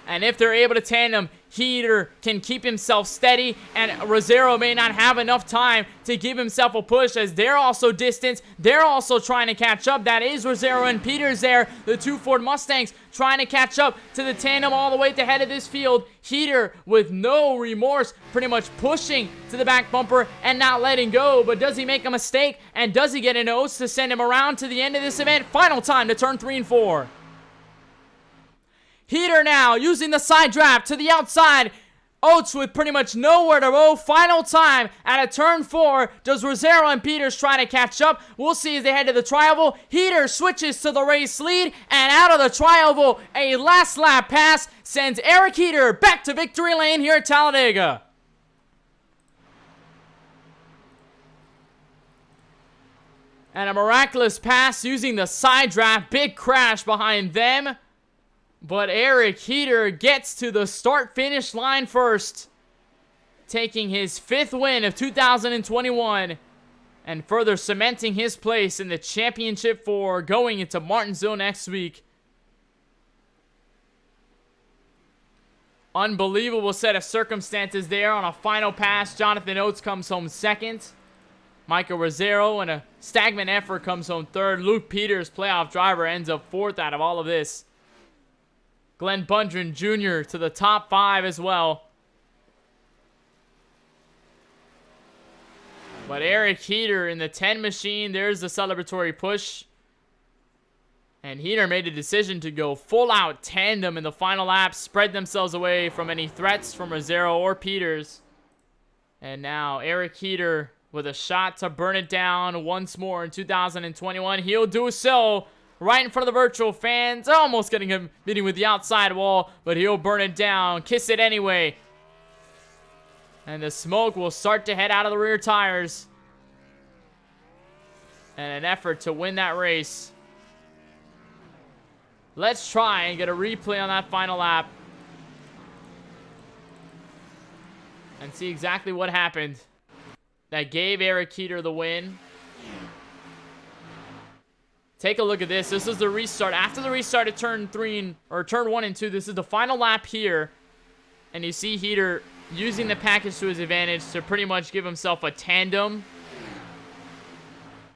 And if they're able to tandem, Heater can keep himself steady, and Rizzero may not have enough time to give himself a push as they're also distanced. They're also trying to catch up. That is Rizzero and Peters there, the 2 Ford Mustangs, trying to catch up to the tandem all the way to the head of this field. Heater with no remorse, pretty much pushing to the back bumper and not letting go. But does he make a mistake, and does he get an Oates to send him around to the end of this event? Final time to turn 3 and 4. Heater now using the side draft to the outside. Oates with pretty much nowhere to go. Final time at a turn 4. Does Rizzero and Peters try to catch up? We'll see as they head to the tri-oval. Heater switches to the race lead, and out of the tri-oval, a last lap pass sends Eric Heater back to victory lane here at Talladega. And a miraculous pass using the side draft. Big crash behind them. But Eric Heater gets to the start-finish line first, taking his 5th win of 2021 and further cementing his place in the championship for going into Martinsville next week. Unbelievable set of circumstances there on a final pass. Jonathan Oates comes home 2nd. Michael Rizzero, in a stagnant effort, comes home 3rd. Luke Peters, playoff driver, ends up 4th out of all of this. Glenn Bundren Jr. to the top 5 as well. But Eric Heater in the 10 machine, there's the celebratory push. And Heater made a decision to go full out tandem in the final lap, spread themselves away from any threats from Rizzero or Peters. And now Eric Heater with a shot to burn it down once more in 2021. He'll do so right in front of the virtual fans, almost getting him meeting with the outside wall, but he'll burn it down, kiss it anyway. And the smoke will start to head out of the rear tires. And an effort to win that race. Let's try and get a replay on that final lap. And see exactly what happened that gave Eric Heater the win. Take a look at this. This is the restart. After the restart at turn 1 and 2, this is the final lap here. And you see Heater using the package to his advantage to pretty much give himself a tandem.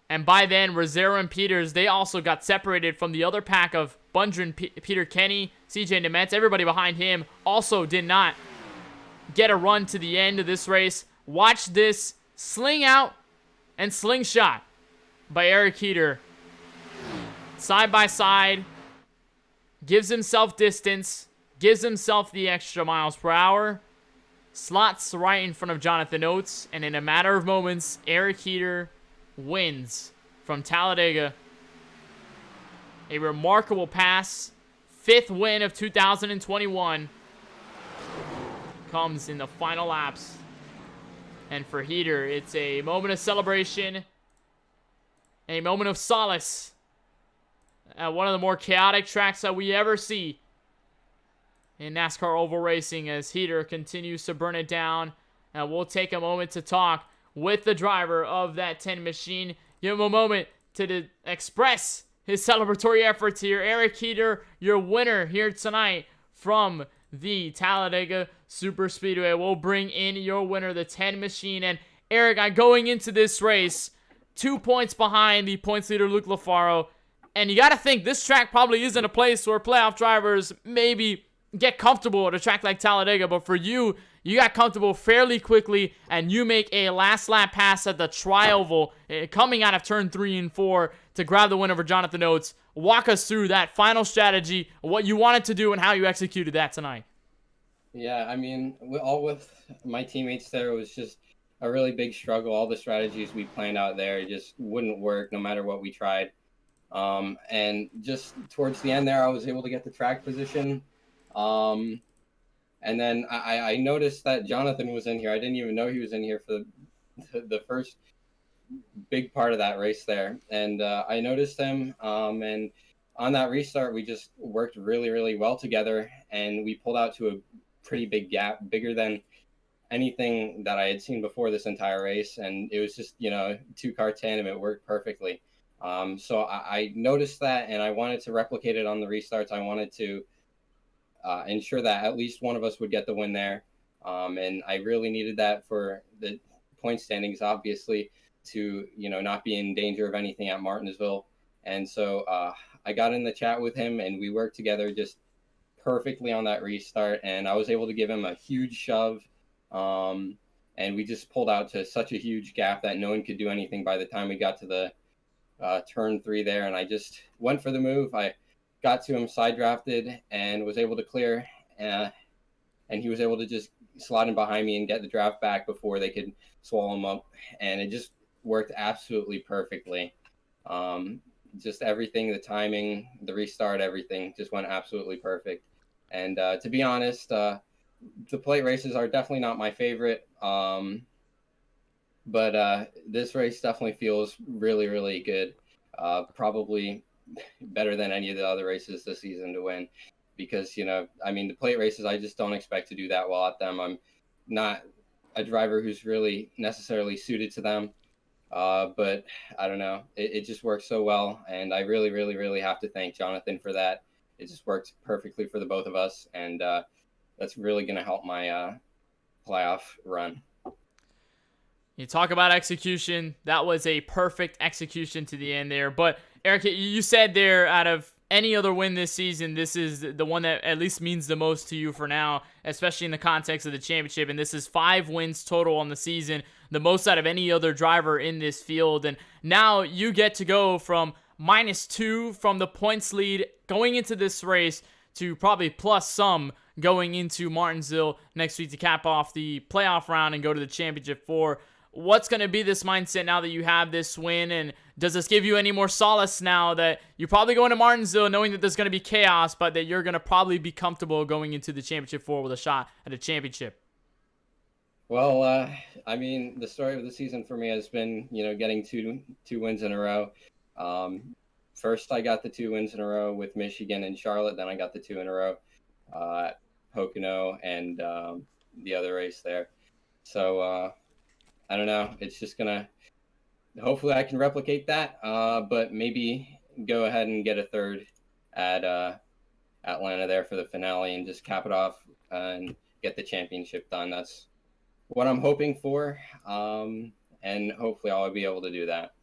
And by then, Rizzero and Peters, they also got separated from the other pack of Bundren, Peter Kenny, CJ Nemitz. Everybody behind him also did not get a run to the end of this race. Watch this sling out and slingshot by Eric Heater. Side by side, gives himself distance, gives himself the extra miles per hour, slots right in front of Jonathan Oates, and in a matter of moments, Eric Heater wins from Talladega. A remarkable pass, 5th win of 2021 comes in the final laps. And for Heater, it's a moment of celebration, a moment of solace at one of the more chaotic tracks that we ever see in NASCAR oval racing as Heater continues to burn it down. And we'll take a moment to talk with the driver of that 10 machine. Give him a moment to express his celebratory efforts here. Eric Heater, your winner here tonight from the Talladega Super Speedway. We'll bring in your winner, the 10 machine. And Eric, I'm going into this race 2 points behind the points leader, Luke Lafaro. And you got to think this track probably isn't a place where playoff drivers maybe get comfortable at a track like Talladega. But for you, you got comfortable fairly quickly, and you make a last lap pass at the tri-oval coming out of turn 3 and 4 to grab the win over Jonathan Oates. Walk us through that final strategy, what you wanted to do, and how you executed that tonight. Yeah, I mean, all with my teammates there, it was just a really big struggle. All the strategies we planned out there just wouldn't work no matter what we tried. And just towards the end there, I was able to get the track position. And then I noticed that Jonathan was in here. I didn't even know he was in here for the first big part of that race there. And I noticed him. And on that restart, we just worked really, really well together. And we pulled out to a pretty big gap, bigger than anything that I had seen before this entire race. And it was just, 2-car tandem. It worked perfectly. So I noticed that, and I wanted to replicate it on the restarts. I wanted to ensure that at least one of us would get the win there. And I really needed that for the point standings, obviously, to, not be in danger of anything at Martinsville. And so I got in the chat with him, and we worked together just perfectly on that restart. And I was able to give him a huge shove. And we just pulled out to such a huge gap that no one could do anything by the time we got to the turn 3 there. And I just went for the move. I got to him, side drafted, and was able to clear. And he was able to just slide in behind me and get the draft back before they could swallow him up. And it just worked absolutely perfectly. Just everything, the timing, the restart, everything just went absolutely perfect. And to be honest, the plate races are definitely not my favorite. But this race definitely feels really, really good. Probably better than any of the other races this season to win, because the plate races, I just don't expect to do that well at them. I'm not a driver who's really necessarily suited to them, but I don't know, it just works so well, and I really, really, really have to thank Jonathan for that. It just worked perfectly for the both of us, and that's really going to help my playoff run. You talk about execution. That was a perfect execution to the end there. But Eric, you said there, out of any other win this season, this is the one that at least means the most to you for now, especially in the context of the championship. And this is 5 wins total on the season, the most out of any other driver in this field. And now you get to go from -2 from the points lead going into this race to probably plus some going into Martinsville next week to cap off the playoff round and go to the championship 4. What's going to be this mindset now that you have this win? And does this give you any more solace now that you're probably going to Martinsville knowing that there's going to be chaos, but that you're going to probably be comfortable going into the championship 4 with a shot at a championship? Well, the story of the season for me has been, getting two wins in a row. First, I got the 2 wins in a row with Michigan and Charlotte. Then I got the 2 in a row at Pocono and the other race there. So, I don't know. It's just hopefully I can replicate that, but maybe go ahead and get a 3rd at Atlanta there for the finale and just cap it off and get the championship done. That's what I'm hoping for, and hopefully I'll be able to do that.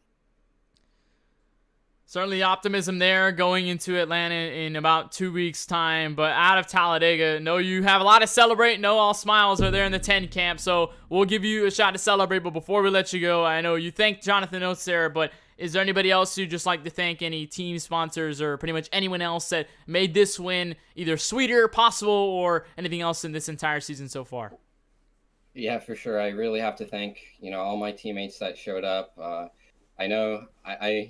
Certainly optimism there going into Atlanta in about 2 weeks' time. But out of Talladega, know you have a lot to celebrate. Know all smiles are there in the 10 camp. So we'll give you a shot to celebrate. But before we let you go, I know you thanked Jonathan Oates there, but is there anybody else you'd just like to thank? Any team sponsors or pretty much anyone else that made this win either sweeter, possible, or anything else in this entire season so far? Yeah, for sure. I really have to thank, all my teammates that showed up. I know I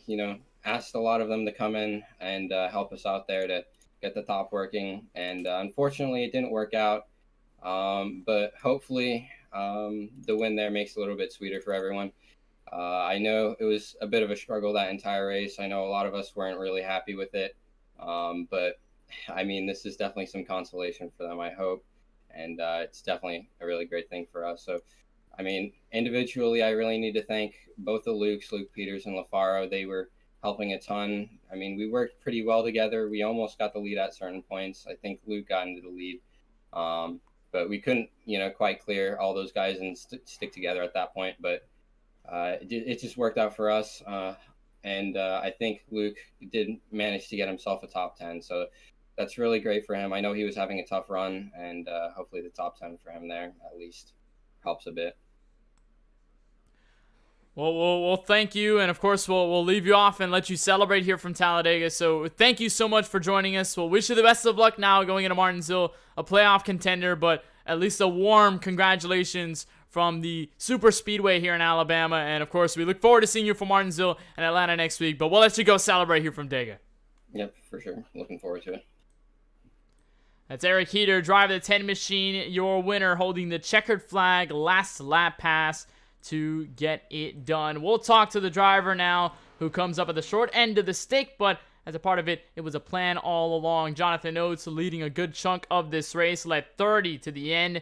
asked a lot of them to come in and help us out there to get the top working. And unfortunately, it didn't work out. But hopefully the win there makes it a little bit sweeter for everyone. I know it was a bit of a struggle that entire race. I know a lot of us weren't really happy with it. But I mean, this is definitely some consolation for them, I hope. And it's definitely a really great thing for us. So, I mean, individually, I really need to thank both the Lukes, Luke Peters and LaFaro. They were helping a ton. I mean, we worked pretty well together. We almost got the lead at certain points. I think Luke got into the lead. But we couldn't, quite clear all those guys and stick together at that point. But it just worked out for us. And I think Luke did manage to get himself a top 10. So that's really great for him. I know he was having a tough run, and hopefully the top 10 for him there at least helps a bit. Well, we'll thank you, and of course we'll leave you off and let you celebrate here from Talladega. So thank you so much for joining us. We'll wish you the best of luck now going into Martinsville, a playoff contender, but at least a warm congratulations from the Super Speedway here in Alabama. And of course, we look forward to seeing you from Martinsville and Atlanta next week. But we'll let you go celebrate here from Dega. Yep, for sure. Looking forward to it. That's Eric Heater, driver of the 10 machine, your winner, holding the checkered flag last lap pass to get it done. We'll talk to the driver now, who comes up at the short end of the stick, but as a part of it, it was a plan all along. Jonathan Oates leading a good chunk of this race, led 30 to the end.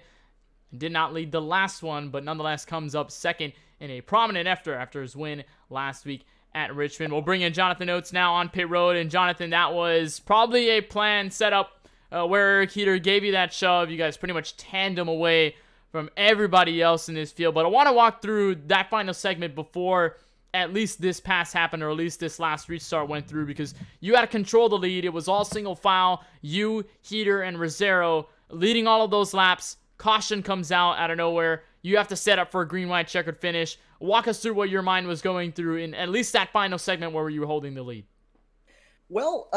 Did not lead the last one, but nonetheless comes up second in a prominent effort after his win last week at Richmond. We'll bring in Jonathan Oates now on pit road. And Jonathan, that was probably a plan set up where Eric Heater gave you that shove. You guys pretty much tandem away from everybody else in this field. But I want to walk through that final segment before at least this pass happened, or at least this last restart went through, because you had to control the lead. It was all single file. You, Heater, and Rosero leading all of those laps. Caution comes out of nowhere. You have to set up for a green-white checkered finish. Walk us through what your mind was going through in at least that final segment where you were holding the lead. Well,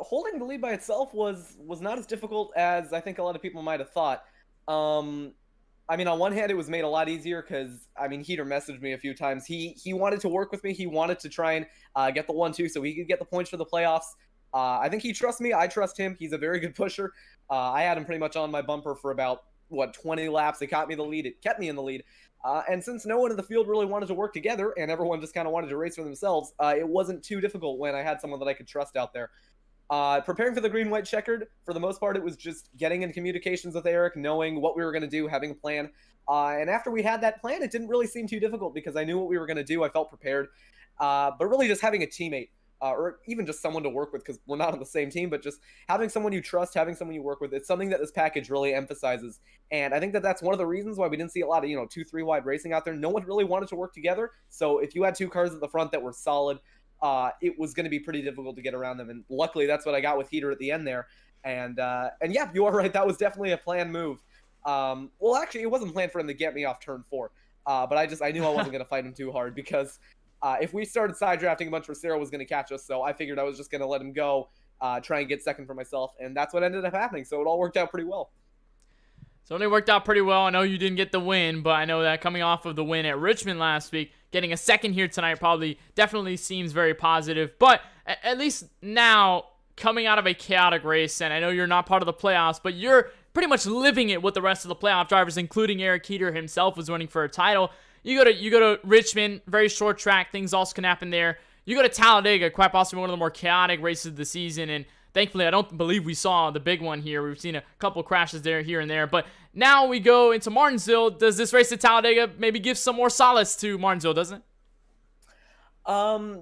holding the lead by itself was not as difficult as I think a lot of people might have thought. I mean, on one hand, it was made a lot easier because, I mean, Heater messaged me a few times. He wanted to work with me. He wanted to try and get the 1-2 so he could get the points for the playoffs. I think he trusts me. I trust him. He's a very good pusher. I had him pretty much on my bumper for about 20 laps. It got me the lead. It kept me in the lead. And since no one in the field really wanted to work together and everyone just kind of wanted to race for themselves, it wasn't too difficult when I had someone that I could trust out there. Preparing for the green-white checkered, for the most part, it was just getting in communications with Eric, knowing what we were going to do, having a plan. And after we had that plan, it didn't really seem too difficult because I knew what we were going to do. I felt prepared. But really just having a teammate, or even just someone to work with, because we're not on the same team, but just having someone you trust, having someone you work with, it's something that this package really emphasizes. And I think that that's one of the reasons why we didn't see a lot of, 2-3 wide racing out there. No one really wanted to work together. So if you had two cars at the front that were solid, it was going to be pretty difficult to get around them. And luckily, that's what I got with Heater at the end there. And yeah, you are right. That was definitely a planned move. Well, actually, it wasn't planned for him to get me off turn 4. But I knew I wasn't going to fight him too hard because if we started side drafting a bunch, Rosero was going to catch us. So I figured I was just going to let him go, try and get second for myself. And that's what ended up happening. So it all worked out pretty well. So it only worked out pretty well. I know you didn't get the win, but I know that coming off of the win at Richmond last week, getting a second here tonight definitely seems very positive. But at least now, coming out of a chaotic race, and I know you're not part of the playoffs, but you're pretty much living it with the rest of the playoff drivers, including Eric Heater himself was running for a title. You go to Richmond, very short track, things also can happen there. You go to Talladega, quite possibly one of the more chaotic races of the season, and thankfully, I don't believe we saw the big one here. We've seen a couple crashes here and there. But now we go into Martinsville. Does this race at Talladega maybe give some more solace to Martinsville, doesn't it?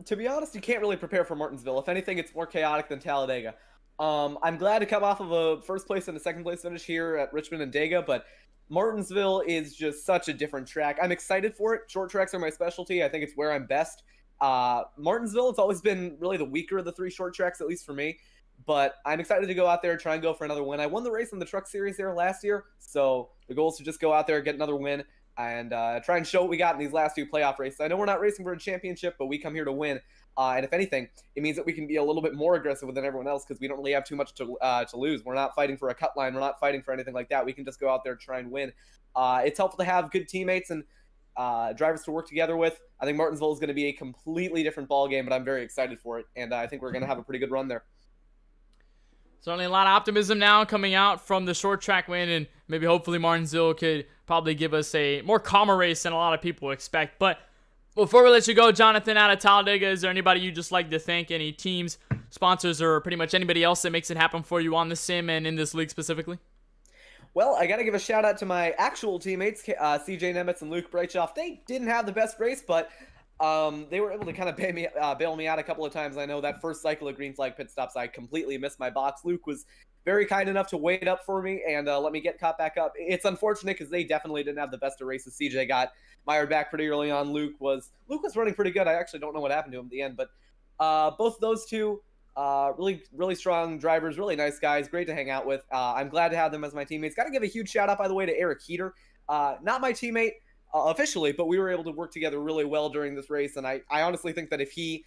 To be honest, you can't really prepare for Martinsville. If anything, it's more chaotic than Talladega. I'm glad to come off of a first place and a second place finish here at Richmond and Dega, but Martinsville is just such a different track. I'm excited for it. Short tracks are my specialty. I think it's where I'm best. Martinsville, it's always been really the weaker of the 3 short tracks, at least for me. But I'm excited to go out there, try and go for another win. I won the race in the Truck Series there last year, so the goal is to just go out there, get another win, and try and show what we got in these last 2 playoff races. I know we're not racing for a championship, but we come here to win. And if anything, it means that we can be a little bit more aggressive than everyone else because we don't really have too much to lose. We're not fighting for a cut line. We're not fighting for anything like that. We can just go out there and try and win. It's helpful to have good teammates and drivers to work together with. I think Martinsville is going to be a completely different ball game, but I'm very excited for it, and I think we're going to have a pretty good run there. Certainly a lot of optimism now coming out from the short track win, and maybe hopefully Martinsville could probably give us a more calmer race than a lot of people expect. But before we let you go, Jonathan, out of Talladega, is there anybody you'd just like to thank? Any teams, sponsors, or pretty much anybody else that makes it happen for you on the sim and in this league specifically? Well, I got to give a shout out to my actual teammates, CJ Nemitz and Luke Breitschoff. They didn't have the best race, but they were able to kind of bail me out a couple of times. I know that first cycle of green flag pit stops, I completely missed my box. Luke was very kind enough to wait up for me and let me get caught back up. It's unfortunate because they definitely didn't have the best of races. CJ got mired back pretty early on. Luke was running pretty good. I actually don't know what happened to him at the end, but both of those two, really strong drivers, really nice guys, great to hang out with. I'm glad to have them as my teammates. Got to give a huge shout out, by the way, to Eric Heater. Not my teammate officially, but we were able to work together really well during this race, and I honestly think that if he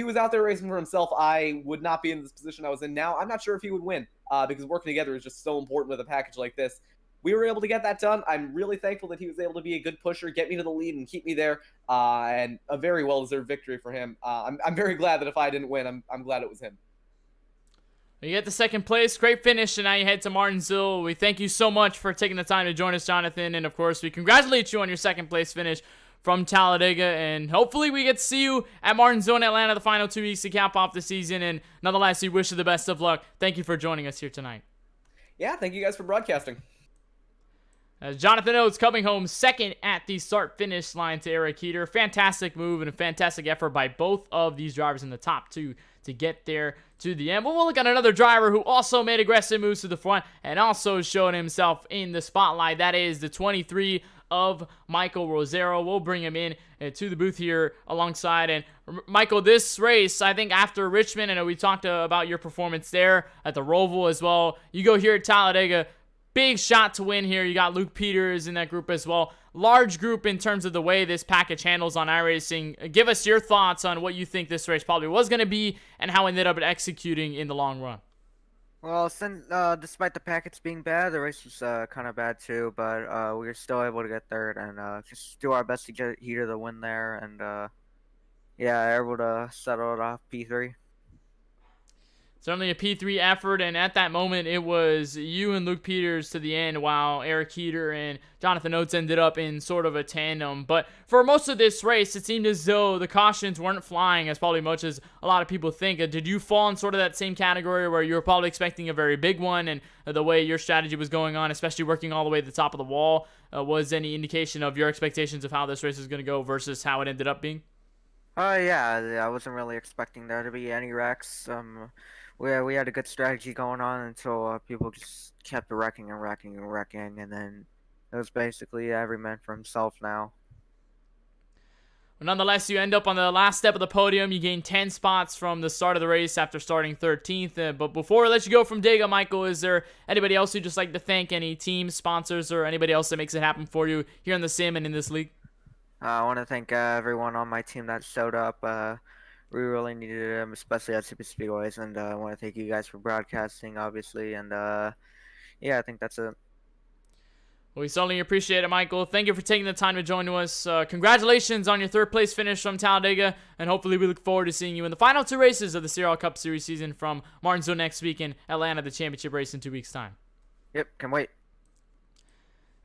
was out there racing for himself, I would not be in this position I was in now. I'm not sure if he would win, because working together is just so important with a package like this. We were able to get that done. I'm really thankful that he was able to be a good pusher, get me to the lead, and keep me there, and a very well-deserved victory for him. I'm very glad that if I didn't win, I'm glad it was him. You get the second place. Great finish, and now you head to Martinsville. We thank you so much for taking the time to join us, Jonathan, and of course, we congratulate you on your second place finish from Talladega, and hopefully we get to see you at Martinsville and Atlanta the final 2 weeks to cap off the season, and nonetheless, we wish you the best of luck. Thank you for joining us here tonight. Yeah, thank you guys for broadcasting. As Jonathan Oates coming home second at the start-finish line to Eric Heater. Fantastic move and a fantastic effort by both of these drivers in the top two to get there to the end. But we'll look at another driver who also made aggressive moves to the front and also showed himself in the spotlight. That is the 23 of Michael Rosero. We'll bring him in to the booth here alongside. And Michael, this race, I think after Richmond, and we talked about your performance there at the Roval as well. You go here at Talladega. Big shot to win here. You got Luke Peters in that group as well. Large group in terms of the way this package handles on iRacing. Give us your thoughts on what you think this race probably was going to be and how it ended up executing in the long run. Well, since despite the packets being bad, the race was kind of bad too, but we were still able to get third and just do our best to get Heater the win there, and yeah, able to settle it off P3. Certainly a P3 effort, and at that moment, it was you and Luke Peters to the end, while Eric Heater and Jonathan Oates ended up in sort of a tandem. But for most of this race, it seemed as though the cautions weren't flying as probably much as a lot of people think. Did you fall in sort of that same category where you were probably expecting a very big one, and the way your strategy was going on, especially working all the way to the top of the wall, was any indication of your expectations of how this race is going to go versus how it ended up being? Yeah, I wasn't really expecting there to be any wrecks. We had a good strategy going on until people just kept wrecking, and then it was basically every man for himself now. Well, nonetheless, you end up on the last step of the podium. You gain 10 spots from the start of the race after starting 13th. But before I let you go from Dega, Michael, is there anybody else you'd just like to thank? Any teams, sponsors, or anybody else that makes it happen for you here in the sim and in this league? I want to thank everyone on my team that showed up. We really needed them, especially at Super Speedways, and I want to thank you guys for broadcasting, obviously, and yeah, I think that's it. Well, we certainly appreciate it, Michael. Thank you for taking the time to join us. Congratulations on your third place finish from Talladega, and hopefully we look forward to seeing you in the final two races of the CRL Cup Series season from Martinsville next week and Atlanta, the championship race in 2 weeks' time. Yep, can wait.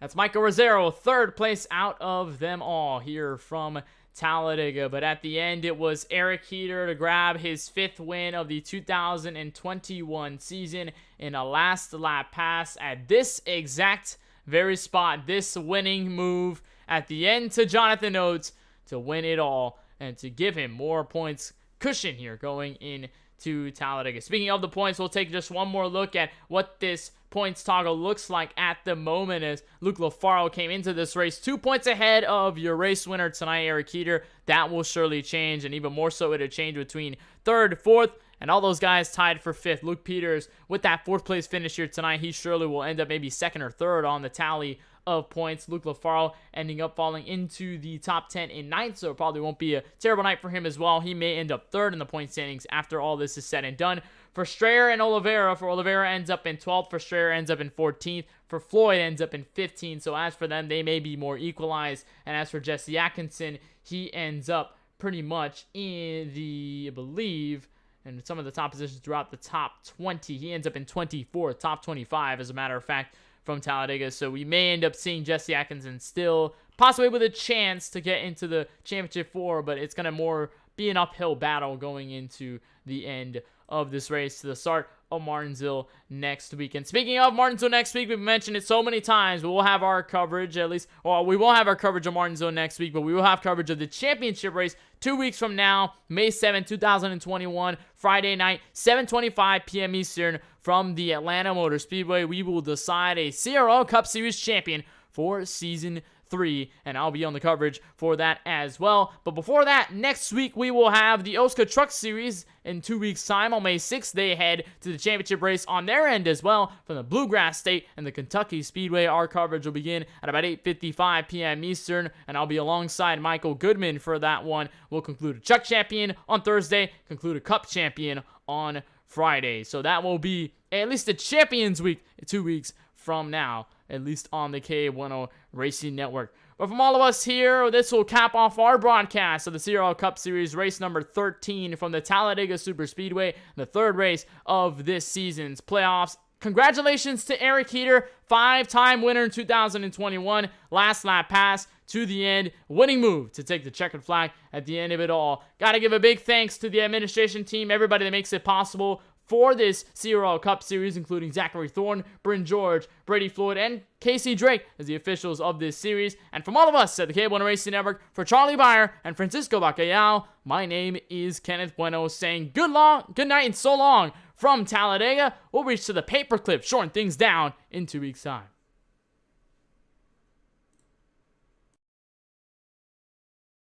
That's Michael Rosero, third place out of them all here from Talladega. But at the end, it was Eric Heater to grab his fifth win of the 2021 season in a last lap pass at this exact very spot. This winning move at the end to Jonathan Oates to win it all and to give him more points cushion here going into Talladega. Speaking of the points, we'll take just one more look at what this points toggle looks like at the moment as Luke Lafaro came into this race 2 points ahead of your race winner tonight, Eric Heater. That will surely change, and even more so it'll change between third, fourth, and all those guys tied for fifth. Luke Peters with that fourth place finish here tonight, he surely will end up maybe second or third on the tally of points. Luke Lafaro ending up falling into the top 10 in ninth, so it probably won't be a terrible night for him as well. He may end up third in the point standings after all this is said and done. For Strayer and Oliveira, ends up in 12th, for Strayer ends up in 14th, for Floyd ends up in 15th, so as for them, they may be more equalized, and as for Jesse Atkinson, he ends up pretty much in the, I believe, and some of the top positions throughout the top 20. He ends up in 24th, top 25, as a matter of fact, from Talladega. So we may end up seeing Jesse Atkinson still possibly with a chance to get into the championship 4, but it's going to more be an uphill battle going into the end of this race to the start of Martinsville next week. And speaking of Martinsville next week, we've mentioned it so many times, but we'll have our coverage, at least, well, we won't have our coverage of Martinsville next week, but we will have coverage of the championship race 2 weeks from now, May 7, 2021, Friday night, 7:25 p.m. Eastern, from the Atlanta Motor Speedway. We will decide a CRL Cup Series champion for Season 3, and I'll be on the coverage for that as well. But before that, next week we will have the Oscar Truck Series in 2 weeks' time. On May 6th, they head to the championship race on their end as well from the Bluegrass State and the Kentucky Speedway. Our coverage will begin at about 8:55 p.m. Eastern, and I'll be alongside Michael Goodman for that one. We'll conclude a Truck Champion on Thursday, conclude a Cup Champion on Friday. So that will be at least a Champions Week 2 weeks from now, at least on the KBueno Racing Network. But from all of us here, this will cap off our broadcast of the CRL Cup Series race number 13 from the Talladega Superspeedway, the third race of this season's playoffs. Congratulations to Eric Heater, 5-time winner in 2021. Last lap pass to the end, winning move to take the checkered flag at the end of it all. Got to give a big thanks to the administration team, everybody that makes it possible for this CRL Cup Series, including Zachary Thorne, Bryn George, Brady Floyd, and Casey Drake as the officials of this series. And from all of us at the KBueno Racing Network, for Charlie Baier and Francisco Bacallao, my name is Kenneth Bueno, saying good night and so long from Talladega. We'll reach to the paperclip, shorting things down in 2 weeks' time.